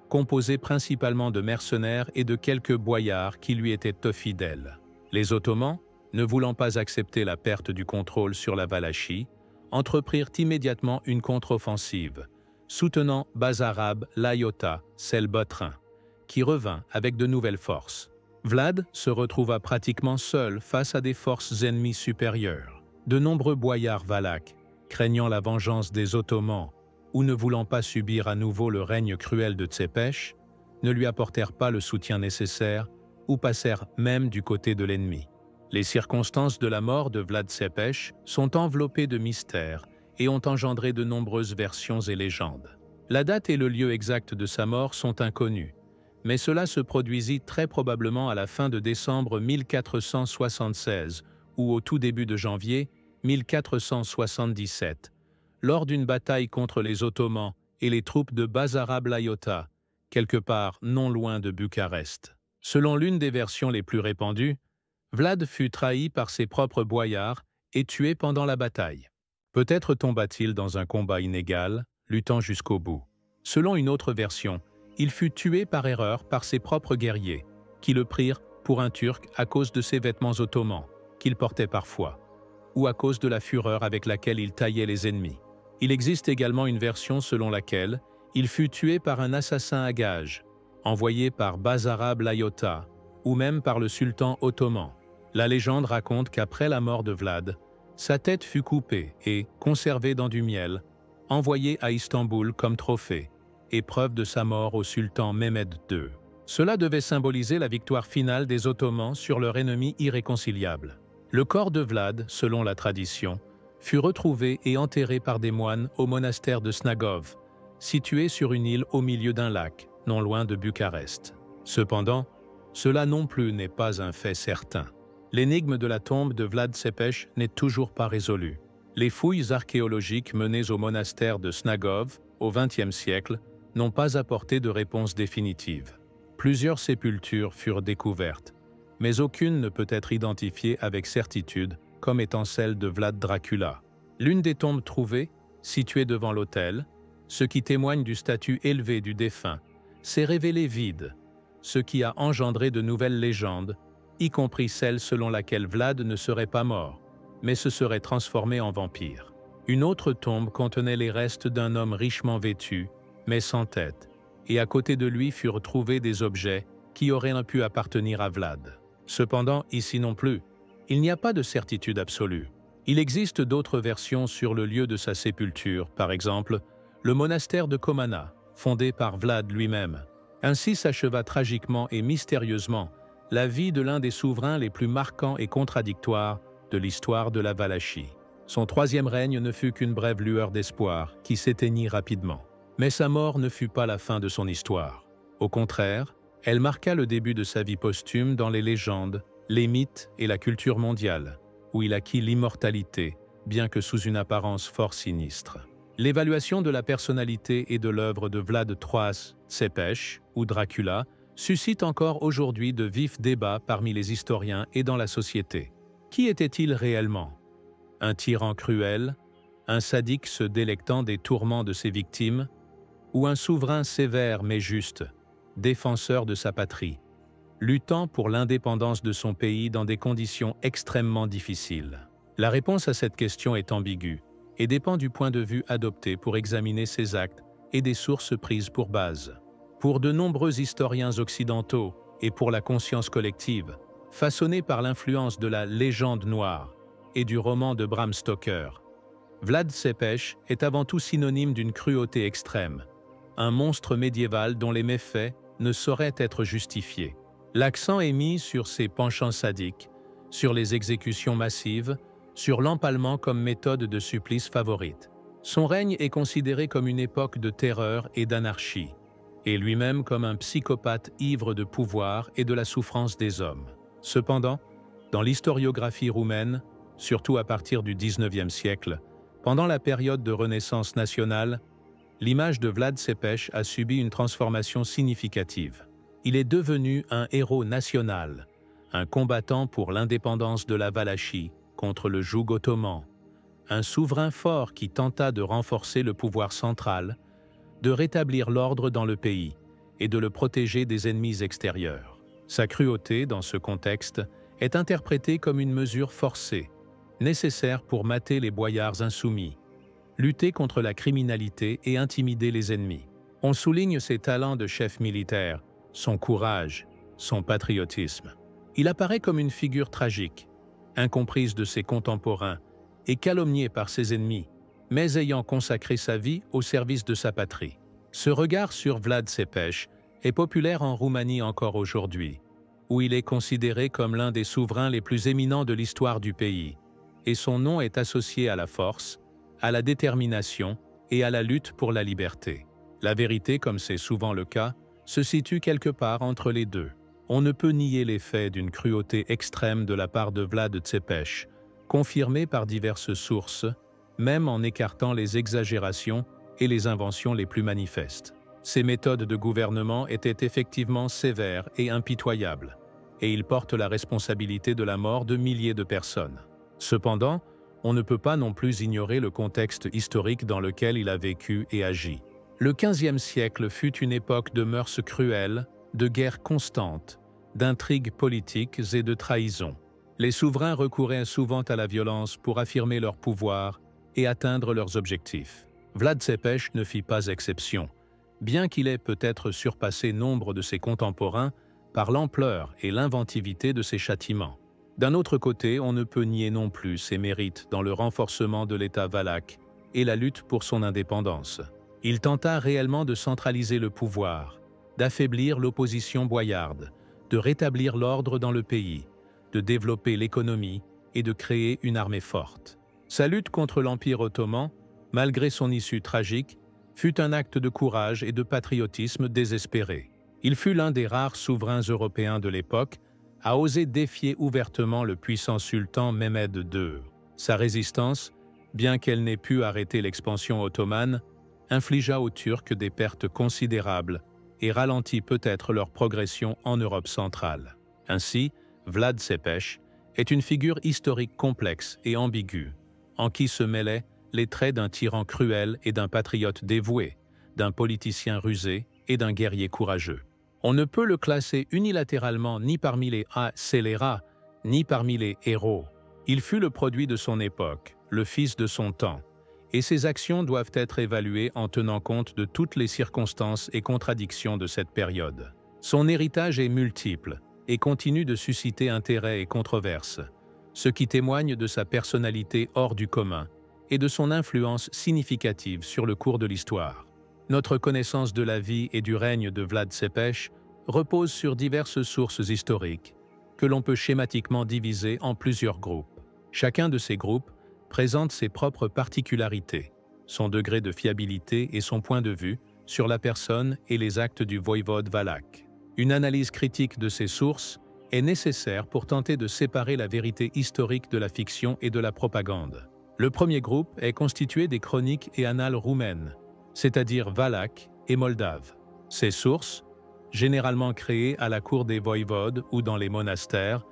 composé principalement de mercenaires et de quelques boyards qui lui étaient peu fidèles. Les Ottomans, ne voulant pas accepter la perte du contrôle sur la Valachie, entreprirent immédiatement une contre-offensive, soutenant Basarab Laiota, Selbotrin, qui revint avec de nouvelles forces. Vlad se retrouva pratiquement seul face à des forces ennemies supérieures. De nombreux boyards valaques, craignant la vengeance des Ottomans ou ne voulant pas subir à nouveau le règne cruel de Tsepech, ne lui apportèrent pas le soutien nécessaire ou passèrent même du côté de l'ennemi. Les circonstances de la mort de Vlad Tsepech sont enveloppées de mystères et ont engendré de nombreuses versions et légendes. La date et le lieu exact de sa mort sont inconnus, mais cela se produisit très probablement à la fin de décembre 1476 ou au tout début de janvier 1477, lors d'une bataille contre les Ottomans et les troupes de Basarab Laiota, quelque part non loin de Bucarest. Selon l'une des versions les plus répandues, Vlad fut trahi par ses propres boyards et tué pendant la bataille. Peut-être tomba-t-il dans un combat inégal, luttant jusqu'au bout. Selon une autre version, il fut tué par erreur par ses propres guerriers, qui le prirent pour un Turc à cause de ses vêtements ottomans, qu'il portait parfois, ou à cause de la fureur avec laquelle il taillait les ennemis. Il existe également une version selon laquelle il fut tué par un assassin à gages, envoyé par Basarab Laiota, ou même par le sultan ottoman. La légende raconte qu'après la mort de Vlad, sa tête fut coupée et, conservée dans du miel, envoyée à Istanbul comme trophée, et preuve de sa mort au sultan Mehmed II. Cela devait symboliser la victoire finale des Ottomans sur leur ennemi irréconciliable. Le corps de Vlad, selon la tradition, fut retrouvé et enterré par des moines au monastère de Snagov, situé sur une île au milieu d'un lac, non loin de Bucarest. Cependant, cela non plus n'est pas un fait certain. L'énigme de la tombe de Vlad Tsepech n'est toujours pas résolue. Les fouilles archéologiques menées au monastère de Snagov au XXe siècle n'ont pas apporté de réponse définitive. Plusieurs sépultures furent découvertes, mais aucune ne peut être identifiée avec certitude comme étant celle de Vlad Dracula. L'une des tombes trouvées, située devant l'autel, ce qui témoigne du statut élevé du défunt, s'est révélée vide, ce qui a engendré de nouvelles légendes, y compris celle selon laquelle Vlad ne serait pas mort, mais se serait transformé en vampire. Une autre tombe contenait les restes d'un homme richement vêtu, mais sans tête, et à côté de lui furent trouvés des objets qui auraient pu appartenir à Vlad. Cependant, ici non plus, il n'y a pas de certitude absolue. Il existe d'autres versions sur le lieu de sa sépulture, par exemple, le monastère de Comana, fondé par Vlad lui-même. Ainsi s'acheva tragiquement et mystérieusement la vie de l'un des souverains les plus marquants et contradictoires de l'histoire de la Valachie. Son troisième règne ne fut qu'une brève lueur d'espoir qui s'éteignit rapidement. Mais sa mort ne fut pas la fin de son histoire. Au contraire, elle marqua le début de sa vie posthume dans les légendes, les mythes et la culture mondiale, où il acquit l'immortalité, bien que sous une apparence fort sinistre. L'évaluation de la personnalité et de l'œuvre de Vlad III Tsepech, ou Dracula, suscite encore aujourd'hui de vifs débats parmi les historiens et dans la société. Qui était-il réellement? Un tyran cruel, un sadique se délectant des tourments de ses victimes, ou un souverain sévère mais juste, défenseur de sa patrie, luttant pour l'indépendance de son pays dans des conditions extrêmement difficiles? La réponse à cette question est ambiguë et dépend du point de vue adopté pour examiner ses actes et des sources prises pour base. Pour de nombreux historiens occidentaux et pour la conscience collective, façonnée par l'influence de la légende noire et du roman de Bram Stoker, Vlad Tsepech est avant tout synonyme d'une cruauté extrême, un monstre médiéval dont les méfaits ne sauraient être justifiés. L'accent est mis sur ses penchants sadiques, sur les exécutions massives, sur l'empalement comme méthode de supplice favorite. Son règne est considéré comme une époque de terreur et d'anarchie, et lui-même comme un psychopathe ivre de pouvoir et de la souffrance des hommes. Cependant, dans l'historiographie roumaine, surtout à partir du XIXe siècle, pendant la période de Renaissance nationale, l'image de Vlad Tsepech a subi une transformation significative. Il est devenu un héros national, un combattant pour l'indépendance de la Valachie contre le joug ottoman, un souverain fort qui tenta de renforcer le pouvoir central, de rétablir l'ordre dans le pays et de le protéger des ennemis extérieurs. Sa cruauté, dans ce contexte, est interprétée comme une mesure forcée, nécessaire pour mater les boyards insoumis, lutter contre la criminalité et intimider les ennemis. On souligne ses talents de chef militaire, son courage, son patriotisme. Il apparaît comme une figure tragique, incomprise de ses contemporains et calomnié par ses ennemis, mais ayant consacré sa vie au service de sa patrie. Ce regard sur Vlad Țepeș est populaire en Roumanie encore aujourd'hui, où il est considéré comme l'un des souverains les plus éminents de l'histoire du pays, et son nom est associé à la force, à la détermination et à la lutte pour la liberté. La vérité, comme c'est souvent le cas, se situe quelque part entre les deux. On ne peut nier les faits d'une cruauté extrême de la part de Vlad Țepeș, confirmée par diverses sources, même en écartant les exagérations et les inventions les plus manifestes. Ses méthodes de gouvernement étaient effectivement sévères et impitoyables, et il porte la responsabilité de la mort de milliers de personnes. Cependant, on ne peut pas non plus ignorer le contexte historique dans lequel il a vécu et agi. Le XVe siècle fut une époque de mœurs cruelles, de guerres constantes, d'intrigues politiques et de trahisons. Les souverains recouraient souvent à la violence pour affirmer leur pouvoir et atteindre leurs objectifs. Vlad Țepeș ne fit pas exception, bien qu'il ait peut-être surpassé nombre de ses contemporains par l'ampleur et l'inventivité de ses châtiments. D'un autre côté, on ne peut nier non plus ses mérites dans le renforcement de l'État valaque et la lutte pour son indépendance. Il tenta réellement de centraliser le pouvoir, d'affaiblir l'opposition boyarde, de rétablir l'ordre dans le pays, de développer l'économie et de créer une armée forte. Sa lutte contre l'Empire ottoman, malgré son issue tragique, fut un acte de courage et de patriotisme désespéré. Il fut l'un des rares souverains européens de l'époque à oser défier ouvertement le puissant sultan Mehmed II. Sa résistance, bien qu'elle n'ait pu arrêter l'expansion ottomane, infligea aux Turcs des pertes considérables et ralentit peut-être leur progression en Europe centrale. Ainsi, Vlad Țepeș est une figure historique complexe et ambiguë, en qui se mêlaient les traits d'un tyran cruel et d'un patriote dévoué, d'un politicien rusé et d'un guerrier courageux. On ne peut le classer unilatéralement ni parmi les scélérats, ni parmi les héros. Il fut le produit de son époque, le fils de son temps, et ses actions doivent être évaluées en tenant compte de toutes les circonstances et contradictions de cette période. Son héritage est multiple et continue de susciter intérêt et controverses, ce qui témoigne de sa personnalité hors du commun et de son influence significative sur le cours de l'histoire. Notre connaissance de la vie et du règne de Vlad Țepeș repose sur diverses sources historiques, que l'on peut schématiquement diviser en plusieurs groupes. Chacun de ces groupes présente ses propres particularités, son degré de fiabilité et son point de vue sur la personne et les actes du voïvode valaque. Une analyse critique de ces sources est nécessaire pour tenter de séparer la vérité historique de la fiction et de la propagande. Le premier groupe est constitué des chroniques et annales roumaines, c'est-à-dire valaques et moldaves. Ces sources, généralement créées à la cour des voïvodes ou dans les monastères,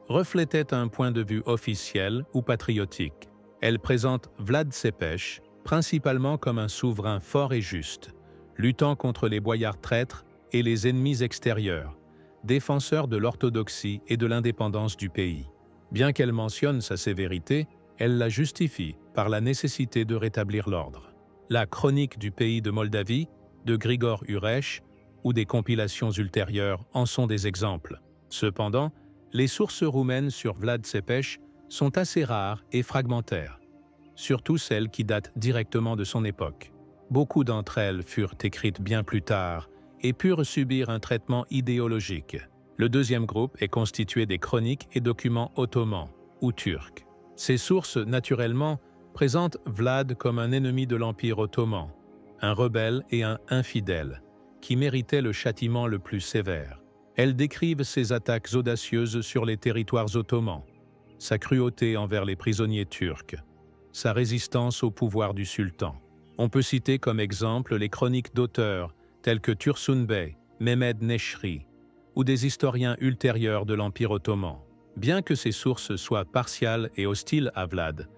reflétaient un point de vue officiel ou patriotique. Elles présentent Vlad Țepeș principalement comme un souverain fort et juste, luttant contre les boyards traîtres et les ennemis extérieurs, défenseur de l'orthodoxie et de l'indépendance du pays. Bien qu'elle mentionne sa sévérité, elle la justifie par la nécessité de rétablir l'ordre. La chronique du pays de Moldavie, de Grigore Ureș, ou des compilations ultérieures en sont des exemples. Cependant, les sources roumaines sur Vlad Țepeș sont assez rares et fragmentaires, surtout celles qui datent directement de son époque. Beaucoup d'entre elles furent écrites bien plus tard et purent subir un traitement idéologique. Le deuxième groupe est constitué des chroniques et documents ottomans ou turcs. Ces sources, naturellement, présentent Vlad comme un ennemi de l'Empire ottoman, un rebelle et un infidèle, qui méritait le châtiment le plus sévère. Elles décrivent ses attaques audacieuses sur les territoires ottomans, sa cruauté envers les prisonniers turcs, sa résistance au pouvoir du sultan. On peut citer comme exemple les chroniques d'auteurs tels que Tursun Bey, Mehmed Neşri, ou des historiens ultérieurs de l'Empire ottoman. Bien que ces sources soient partiales et hostiles à Vlad,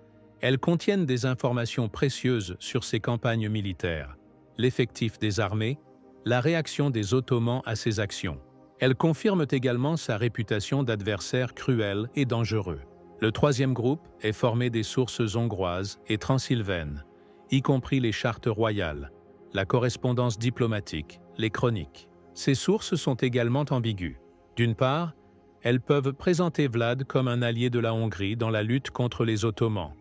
elles contiennent des informations précieuses sur ses campagnes militaires, l'effectif des armées, la réaction des Ottomans à ses actions. Elles confirment également sa réputation d'adversaire cruel et dangereux. Le troisième groupe est formé des sources hongroises et transylvaines, y compris les chartes royales, la correspondance diplomatique, les chroniques. Ces sources sont également ambiguës. D'une part, elles peuvent présenter Vlad comme un allié de la Hongrie dans la lutte contre les Ottomans,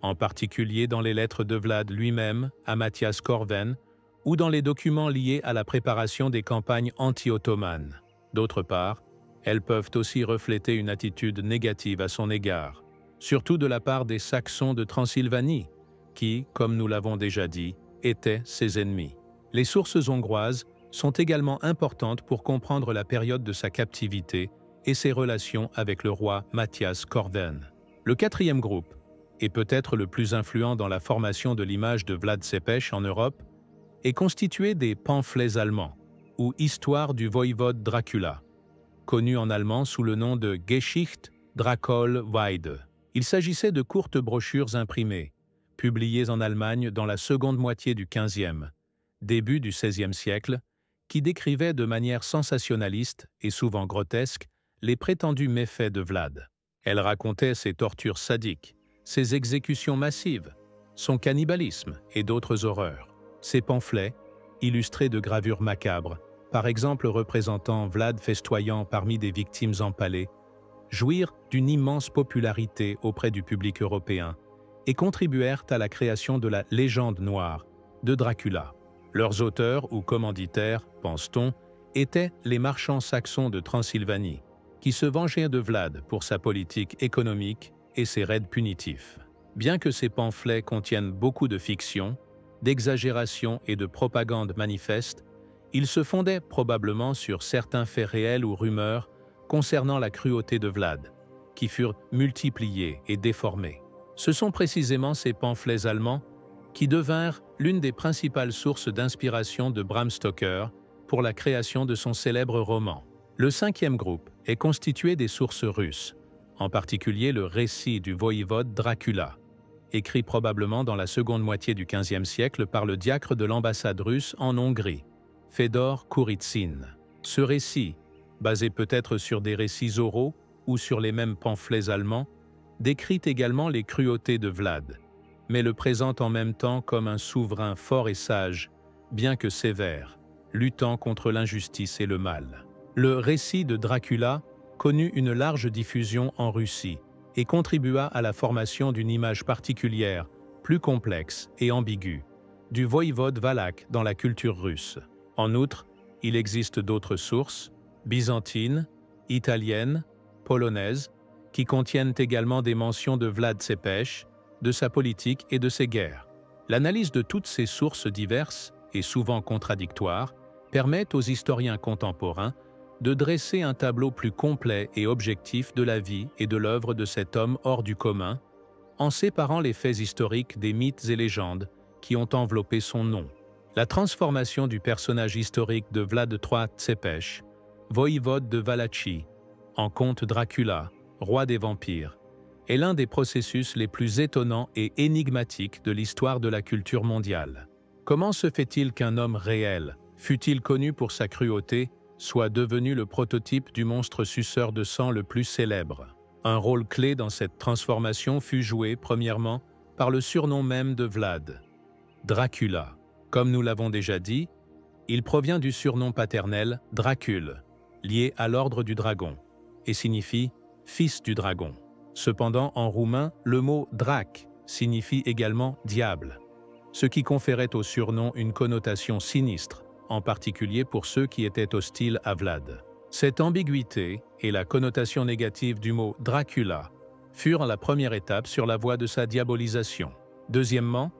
en particulier dans les lettres de Vlad lui-même à Matyas Korven ou dans les documents liés à la préparation des campagnes anti-ottomanes. D'autre part, elles peuvent aussi refléter une attitude négative à son égard, surtout de la part des Saxons de Transylvanie, qui, comme nous l'avons déjà dit, étaient ses ennemis. Les sources hongroises sont également importantes pour comprendre la période de sa captivité et ses relations avec le roi Matyas Korven. Le quatrième groupe, et peut-être le plus influent dans la formation de l'image de Vlad Tepes en Europe, est constitué des pamphlets allemands, ou Histoire du voïvode Dracula, connu en allemand sous le nom de Geschichte Dracul-Weide. Il s'agissait de courtes brochures imprimées, publiées en Allemagne dans la seconde moitié du XVe, début du XVIe siècle, qui décrivaient de manière sensationnaliste et souvent grotesque les prétendus méfaits de Vlad. Elles racontaient ses tortures sadiques, ses exécutions massives, son cannibalisme et d'autres horreurs. Ces pamphlets, illustrés de gravures macabres, par exemple représentant Vlad festoyant parmi des victimes empalées, jouirent d'une immense popularité auprès du public européen et contribuèrent à la création de la légende noire de Dracula. Leurs auteurs ou commanditaires, pense-t-on, étaient les marchands saxons de Transylvanie, qui se vengeaient de Vlad pour sa politique économique et ses raids punitifs. Bien que ces pamphlets contiennent beaucoup de fiction, d'exagération et de propagande manifeste, ils se fondaient probablement sur certains faits réels ou rumeurs concernant la cruauté de Vlad, qui furent multipliés et déformés. Ce sont précisément ces pamphlets allemands qui devinrent l'une des principales sources d'inspiration de Bram Stoker pour la création de son célèbre roman. Le cinquième groupe est constitué des sources russes, en particulier le récit du voïvode Dracula, écrit probablement dans la seconde moitié du XVe siècle par le diacre de l'ambassade russe en Hongrie, Fedor Kuritsin. Ce récit, basé peut-être sur des récits oraux ou sur les mêmes pamphlets allemands, décrit également les cruautés de Vlad, mais le présente en même temps comme un souverain fort et sage, bien que sévère, luttant contre l'injustice et le mal. Le récit de Dracula connut une large diffusion en Russie et contribua à la formation d'une image particulière, plus complexe et ambiguë, du voïvode valak dans la culture russe. En outre, il existe d'autres sources, byzantines, italiennes, polonaises, qui contiennent également des mentions de Vlad Tepes, de sa politique et de ses guerres. L'analyse de toutes ces sources diverses et souvent contradictoires permet aux historiens contemporains de dresser un tableau plus complet et objectif de la vie et de l'œuvre de cet homme hors du commun, en séparant les faits historiques des mythes et légendes qui ont enveloppé son nom. La transformation du personnage historique de Vlad III Tepes, voïvode de Valachie, en comte Dracula, roi des vampires, est l'un des processus les plus étonnants et énigmatiques de l'histoire de la culture mondiale. Comment se fait-il qu'un homme réel, fût-il connu pour sa cruauté, soit devenu le prototype du monstre suceur de sang le plus célèbre? Un rôle clé dans cette transformation fut joué, premièrement, par le surnom même de Vlad, Dracula. Comme nous l'avons déjà dit, il provient du surnom paternel Dracul, lié à l'ordre du dragon, et signifie « fils du dragon ». Cependant, en roumain, le mot « drac » signifie également « diable », ce qui conférait au surnom une connotation sinistre, en particulier pour ceux qui étaient hostiles à Vlad. Cette ambiguïté et la connotation négative du mot « Dracula » furent la première étape sur la voie de sa diabolisation. Deuxièmement,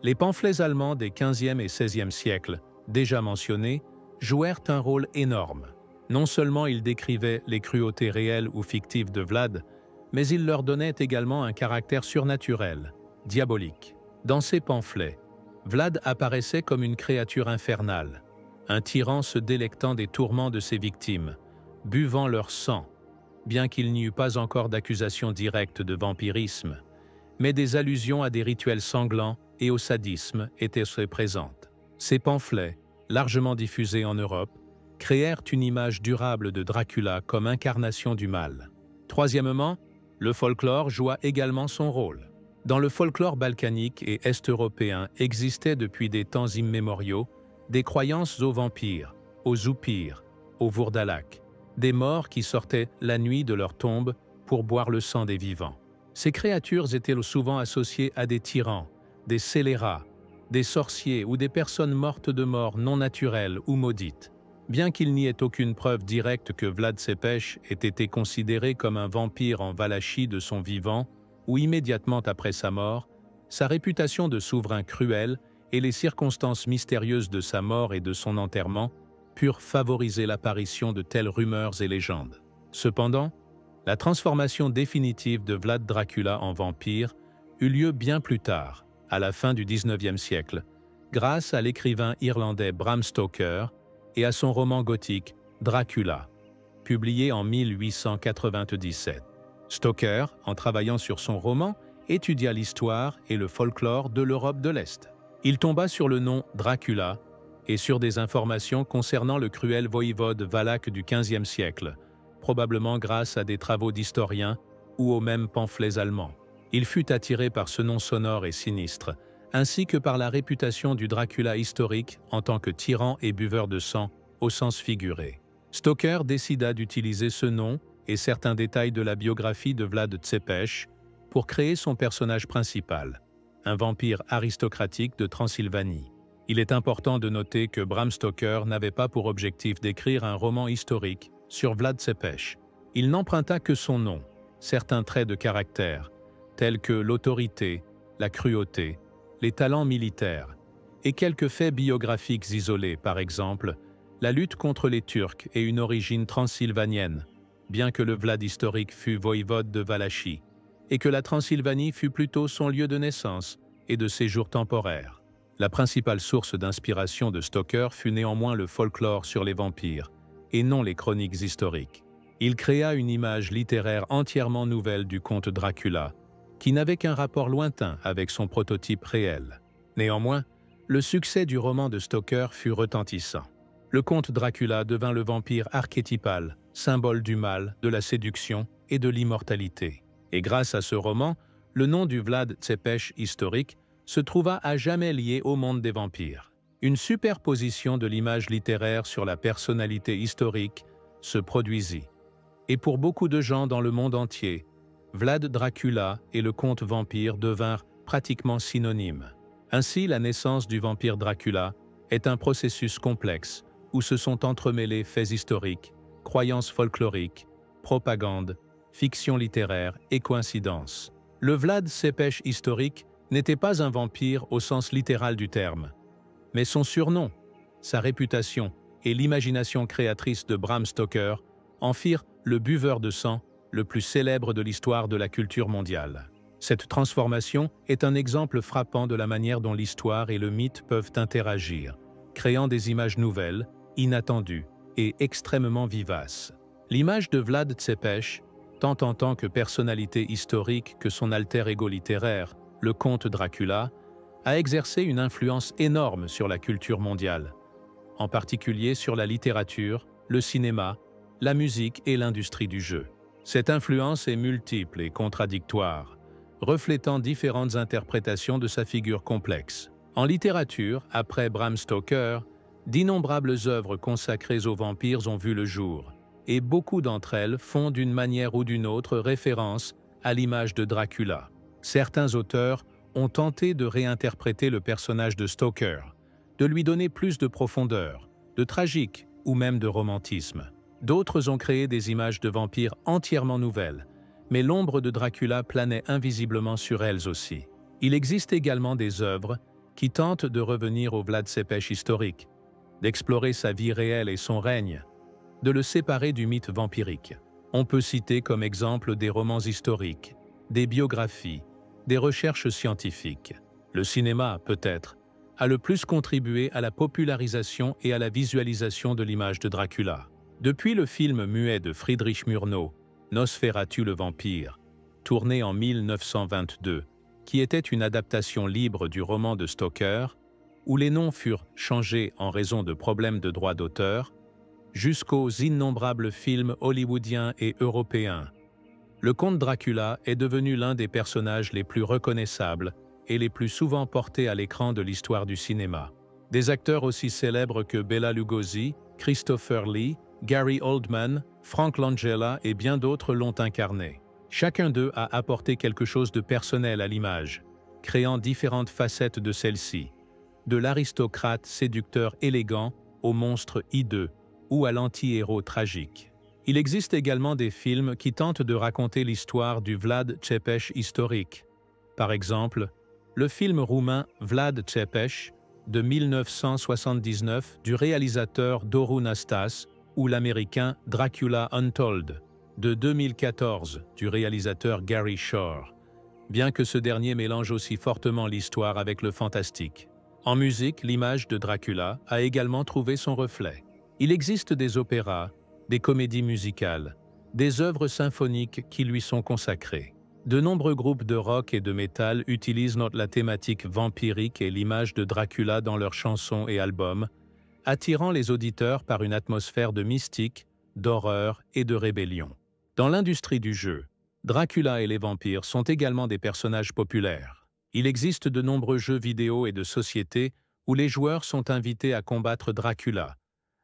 les pamphlets allemands des XVe et XVIe siècles, déjà mentionnés, jouèrent un rôle énorme. Non seulement ils décrivaient les cruautés réelles ou fictives de Vlad, mais ils leur donnaient également un caractère surnaturel, diabolique. Dans ces pamphlets, Vlad apparaissait comme une créature infernale, un tyran se délectant des tourments de ses victimes, buvant leur sang, bien qu'il n'y eût pas encore d'accusation directe de vampirisme, mais des allusions à des rituels sanglants et au sadisme étaient présentes. Ces pamphlets, largement diffusés en Europe, créèrent une image durable de Dracula comme incarnation du mal. Troisièmement, le folklore joua également son rôle. Dans le folklore balkanique et est-européen existaient depuis des temps immémoriaux des croyances aux vampires, aux zoupirs, aux vourdalaks, des morts qui sortaient la nuit de leur tombe pour boire le sang des vivants. Ces créatures étaient souvent associées à des tyrans, des scélérats, des sorciers ou des personnes mortes de mort non naturelle ou maudite. Bien qu'il n'y ait aucune preuve directe que Vlad Tepes ait été considéré comme un vampire en Valachie de son vivant ou immédiatement après sa mort, sa réputation de souverain cruel et les circonstances mystérieuses de sa mort et de son enterrement purent favoriser l'apparition de telles rumeurs et légendes. Cependant, la transformation définitive de Vlad Dracula en vampire eut lieu bien plus tard, à la fin du XIXe siècle, grâce à l'écrivain irlandais Bram Stoker et à son roman gothique Dracula, publié en 1897. Stoker, en travaillant sur son roman, étudia l'histoire et le folklore de l'Europe de l'Est. Il tomba sur le nom Dracula et sur des informations concernant le cruel voïvode valaque du XVe siècle, probablement grâce à des travaux d'historiens ou aux mêmes pamphlets allemands. Il fut attiré par ce nom sonore et sinistre, ainsi que par la réputation du Dracula historique en tant que tyran et buveur de sang au sens figuré. Stoker décida d'utiliser ce nom et certains détails de la biographie de Vlad Tepes pour créer son personnage principal, un vampire aristocratique de Transylvanie. Il est important de noter que Bram Stoker n'avait pas pour objectif d'écrire un roman historique sur Vlad Tepes. Il n'emprunta que son nom, certains traits de caractère, tels que l'autorité, la cruauté, les talents militaires, et quelques faits biographiques isolés, par exemple, la lutte contre les Turcs et une origine transylvanienne, bien que le Vlad historique fût voïvode de Valachie, et que la Transylvanie fût plutôt son lieu de naissance et de séjour temporaire. La principale source d'inspiration de Stoker fut néanmoins le folklore sur les vampires, et non les chroniques historiques. Il créa une image littéraire entièrement nouvelle du comte Dracula, qui n'avait qu'un rapport lointain avec son prototype réel. Néanmoins, le succès du roman de Stoker fut retentissant. Le comte Dracula devint le vampire archétypal, symbole du mal, de la séduction et de l'immortalité. Et grâce à ce roman, le nom du Vlad Tepes historique se trouva à jamais lié au monde des vampires. Une superposition de l'image littéraire sur la personnalité historique se produisit. Et pour beaucoup de gens dans le monde entier, Vlad Dracula et le comte vampire devinrent pratiquement synonymes. Ainsi, la naissance du vampire Dracula est un processus complexe où se sont entremêlés faits historiques, croyances folkloriques, propagande, fiction littéraire et coïncidences. Le Vlad Tepes historique n'était pas un vampire au sens littéral du terme, mais son surnom, sa réputation et l'imagination créatrice de Bram Stoker en firent le buveur de sang le plus célèbre de l'histoire de la culture mondiale. Cette transformation est un exemple frappant de la manière dont l'histoire et le mythe peuvent interagir, créant des images nouvelles, inattendues et extrêmement vivaces. L'image de Vlad Tepes, tant en tant que personnalité historique que son alter ego littéraire, le comte Dracula, a exercé une influence énorme sur la culture mondiale, en particulier sur la littérature, le cinéma, la musique et l'industrie du jeu. Cette influence est multiple et contradictoire, reflétant différentes interprétations de sa figure complexe. En littérature, après Bram Stoker, d'innombrables œuvres consacrées aux vampires ont vu le jour, et beaucoup d'entre elles font d'une manière ou d'une autre référence à l'image de Dracula. Certains auteurs ont tenté de réinterpréter le personnage de Stoker, de lui donner plus de profondeur, de tragique ou même de romantisme. D'autres ont créé des images de vampires entièrement nouvelles, mais l'ombre de Dracula planait invisiblement sur elles aussi. Il existe également des œuvres qui tentent de revenir au Vlad Tepes historique, d'explorer sa vie réelle et son règne, de le séparer du mythe vampirique. On peut citer comme exemple des romans historiques, des biographies, des recherches scientifiques. Le cinéma, peut-être, a le plus contribué à la popularisation et à la visualisation de l'image de Dracula. Depuis le film muet de Friedrich Murnau, Nosferatu le vampire, tourné en 1922, qui était une adaptation libre du roman de Stoker, où les noms furent changés en raison de problèmes de droit d'auteur, jusqu'aux innombrables films hollywoodiens et européens. Le comte Dracula est devenu l'un des personnages les plus reconnaissables et les plus souvent portés à l'écran de l'histoire du cinéma. Des acteurs aussi célèbres que Bela Lugosi, Christopher Lee, Gary Oldman, Frank Langella et bien d'autres l'ont incarné. Chacun d'eux a apporté quelque chose de personnel à l'image, créant différentes facettes de celle-ci, de l'aristocrate séducteur élégant au monstre hideux ou à l'anti-héros tragique. Il existe également des films qui tentent de raconter l'histoire du Vlad Tepes historique. Par exemple, le film roumain Vlad Tepes de 1979 du réalisateur Doru Năstase ou l'américain Dracula Untold de 2014 du réalisateur Gary Shore, bien que ce dernier mélange aussi fortement l'histoire avec le fantastique. En musique, l'image de Dracula a également trouvé son reflet. Il existe des opéras, des comédies musicales, des œuvres symphoniques qui lui sont consacrées. De nombreux groupes de rock et de métal utilisent la thématique vampirique et l'image de Dracula dans leurs chansons et albums, attirant les auditeurs par une atmosphère de mystique, d'horreur et de rébellion. Dans l'industrie du jeu, Dracula et les vampires sont également des personnages populaires. Il existe de nombreux jeux vidéo et de société où les joueurs sont invités à combattre Dracula,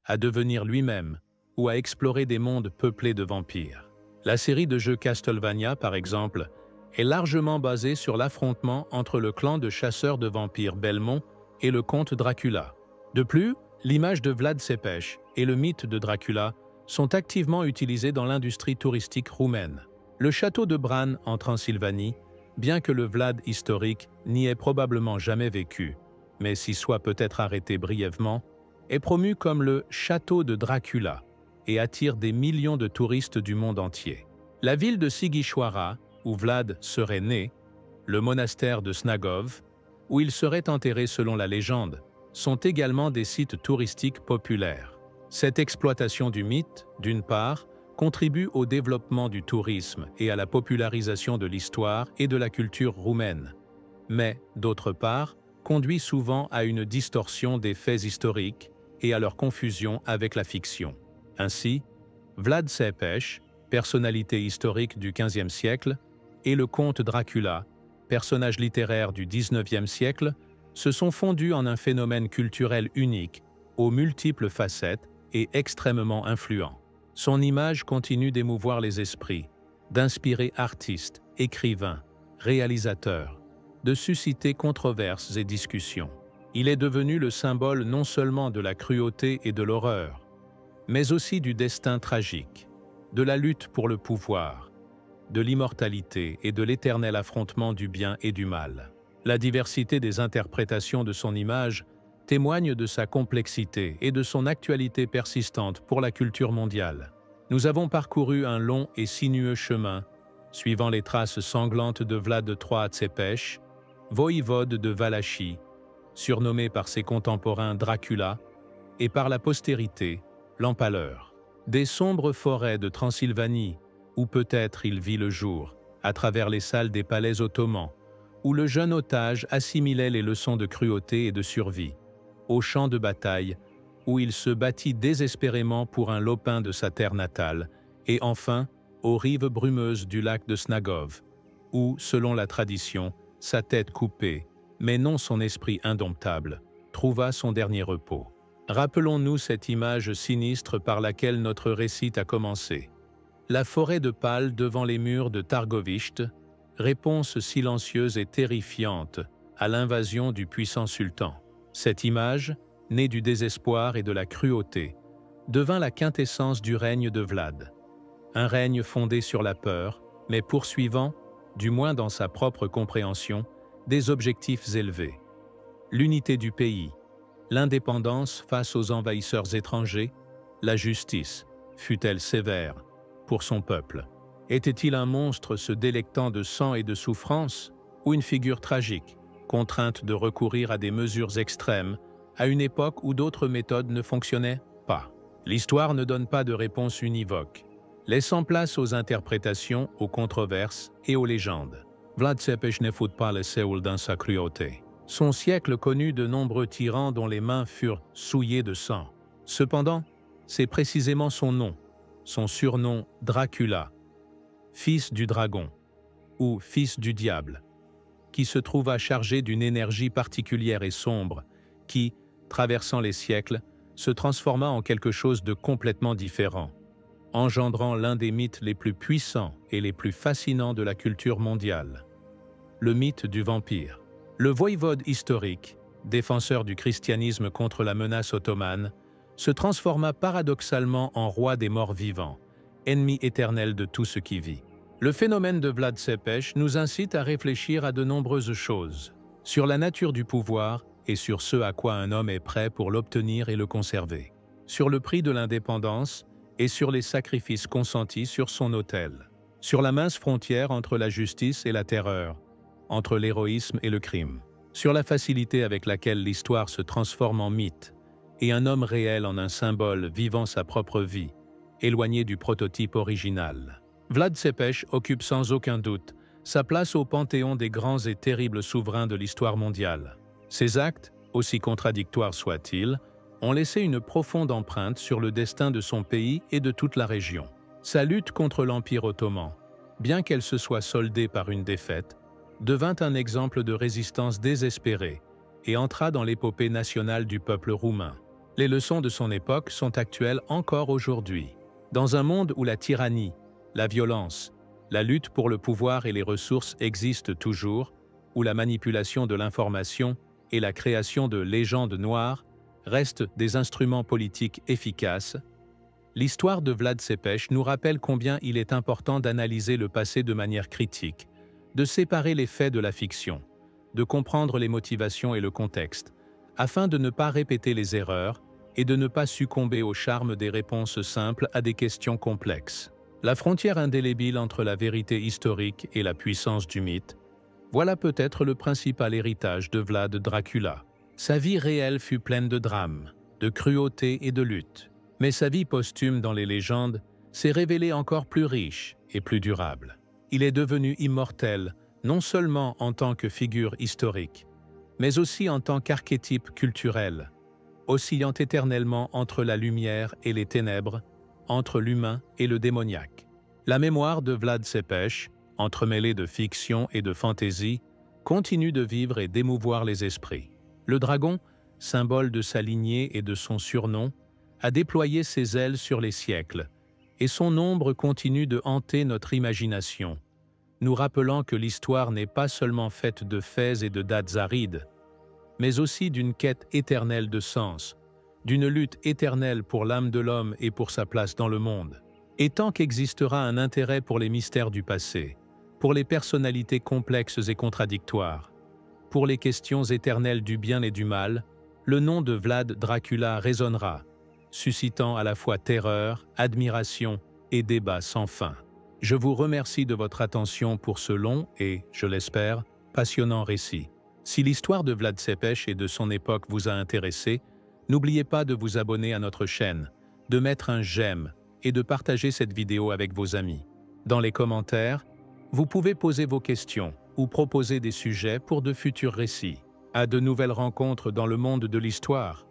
à devenir lui-même ou à explorer des mondes peuplés de vampires. La série de jeux Castlevania, par exemple, est largement basée sur l'affrontement entre le clan de chasseurs de vampires Belmont et le comte Dracula. De plus, l'image de Vlad Tepes et le mythe de Dracula sont activement utilisés dans l'industrie touristique roumaine. Le château de Bran en Transylvanie, bien que le Vlad historique n'y ait probablement jamais vécu, mais s'y soit peut-être arrêté brièvement, est promu comme le château de Dracula et attire des millions de touristes du monde entier. La ville de Sighișoara, où Vlad serait né, le monastère de Snagov, où il serait enterré selon la légende, sont également des sites touristiques populaires. Cette exploitation du mythe, d'une part, contribue au développement du tourisme et à la popularisation de l'histoire et de la culture roumaine, mais, d'autre part, conduit souvent à une distorsion des faits historiques et à leur confusion avec la fiction. Ainsi, Vlad Tepes, personnalité historique du XVe siècle, et le comte Dracula, personnage littéraire du XIXe siècle, se sont fondus en un phénomène culturel unique, aux multiples facettes et extrêmement influent. Son image continue d'émouvoir les esprits, d'inspirer artistes, écrivains, réalisateurs, de susciter controverses et discussions. Il est devenu le symbole non seulement de la cruauté et de l'horreur, mais aussi du destin tragique, de la lutte pour le pouvoir, de l'immortalité et de l'éternel affrontement du bien et du mal. La diversité des interprétations de son image témoigne de sa complexité et de son actualité persistante pour la culture mondiale. Nous avons parcouru un long et sinueux chemin, suivant les traces sanglantes de Vlad III Tepes, voïvode de Valachie, surnommé par ses contemporains Dracula, et par la postérité, l'Empaleur. Des sombres forêts de Transylvanie, où peut-être il vit le jour, à travers les salles des palais ottomans, où le jeune otage assimilait les leçons de cruauté et de survie, au champ de bataille, où il se battit désespérément pour un lopin de sa terre natale, et enfin aux rives brumeuses du lac de Snagov, où, selon la tradition, sa tête coupée, mais non son esprit indomptable, trouva son dernier repos. Rappelons-nous cette image sinistre par laquelle notre récit a commencé. La forêt de Pâle devant les murs de Targovishte, réponse silencieuse et terrifiante à l'invasion du puissant sultan. Cette image, née du désespoir et de la cruauté, devint la quintessence du règne de Vlad. Un règne fondé sur la peur, mais poursuivant, du moins dans sa propre compréhension, des objectifs élevés. L'unité du pays, l'indépendance face aux envahisseurs étrangers, la justice, fut-elle sévère, pour son peuple. Était-il un monstre se délectant de sang et de souffrance, ou une figure tragique, contrainte de recourir à des mesures extrêmes, à une époque où d'autres méthodes ne fonctionnaient pas? L'histoire ne donne pas de réponse univoque, laissant place aux interprétations, aux controverses et aux légendes. Vlad Tepes ne fout pas le Séoul dans sa cruauté. Son siècle connut de nombreux tyrans dont les mains furent souillées de sang. Cependant, c'est précisément son surnom Dracula, fils du dragon, ou fils du diable, qui se trouva chargé d'une énergie particulière et sombre, qui, traversant les siècles, se transforma en quelque chose de complètement différent, engendrant l'un des mythes les plus puissants et les plus fascinants de la culture mondiale, le mythe du vampire. Le voïvode historique, défenseur du christianisme contre la menace ottomane, se transforma paradoxalement en roi des morts vivants, ennemi éternel de tout ce qui vit. Le phénomène de Vlad Tepes nous incite à réfléchir à de nombreuses choses, sur la nature du pouvoir et sur ce à quoi un homme est prêt pour l'obtenir et le conserver, sur le prix de l'indépendance et sur les sacrifices consentis sur son autel, sur la mince frontière entre la justice et la terreur, entre l'héroïsme et le crime, sur la facilité avec laquelle l'histoire se transforme en mythe et un homme réel en un symbole vivant sa propre vie, éloigné du prototype original. Vlad Tepes occupe sans aucun doute sa place au panthéon des grands et terribles souverains de l'histoire mondiale. Ses actes, aussi contradictoires soient-ils, ont laissé une profonde empreinte sur le destin de son pays et de toute la région. Sa lutte contre l'Empire ottoman, bien qu'elle se soit soldée par une défaite, devint un exemple de résistance désespérée et entra dans l'épopée nationale du peuple roumain. Les leçons de son époque sont actuelles encore aujourd'hui. Dans un monde où la tyrannie, la violence, la lutte pour le pouvoir et les ressources existent toujours, où la manipulation de l'information et la création de légendes noires restent des instruments politiques efficaces, l'histoire de Vlad Tepes nous rappelle combien il est important d'analyser le passé de manière critique, de séparer les faits de la fiction, de comprendre les motivations et le contexte, afin de ne pas répéter les erreurs et de ne pas succomber au charme des réponses simples à des questions complexes. La frontière indélébile entre la vérité historique et la puissance du mythe, voilà peut-être le principal héritage de Vlad Dracula. Sa vie réelle fut pleine de drames, de cruauté et de lutte, mais sa vie posthume dans les légendes s'est révélée encore plus riche et plus durable. Il est devenu immortel, non seulement en tant que figure historique, mais aussi en tant qu'archétype culturel, oscillant éternellement entre la lumière et les ténèbres, entre l'humain et le démoniaque. La mémoire de Vlad Tepes, entremêlée de fiction et de fantaisie, continue de vivre et d'émouvoir les esprits. Le dragon, symbole de sa lignée et de son surnom, a déployé ses ailes sur les siècles, et son ombre continue de hanter notre imagination, nous rappelant que l'histoire n'est pas seulement faite de faits et de dates arides, mais aussi d'une quête éternelle de sens, d'une lutte éternelle pour l'âme de l'homme et pour sa place dans le monde. Et tant qu'existera un intérêt pour les mystères du passé, pour les personnalités complexes et contradictoires, pour les questions éternelles du bien et du mal, le nom de Vlad Dracula résonnera, suscitant à la fois terreur, admiration et débat sans fin. Je vous remercie de votre attention pour ce long et, je l'espère, passionnant récit. Si l'histoire de Vlad Tepes et de son époque vous a intéressé, n'oubliez pas de vous abonner à notre chaîne, de mettre un j'aime et de partager cette vidéo avec vos amis. Dans les commentaires, vous pouvez poser vos questions ou proposer des sujets pour de futurs récits. À de nouvelles rencontres dans le monde de l'histoire.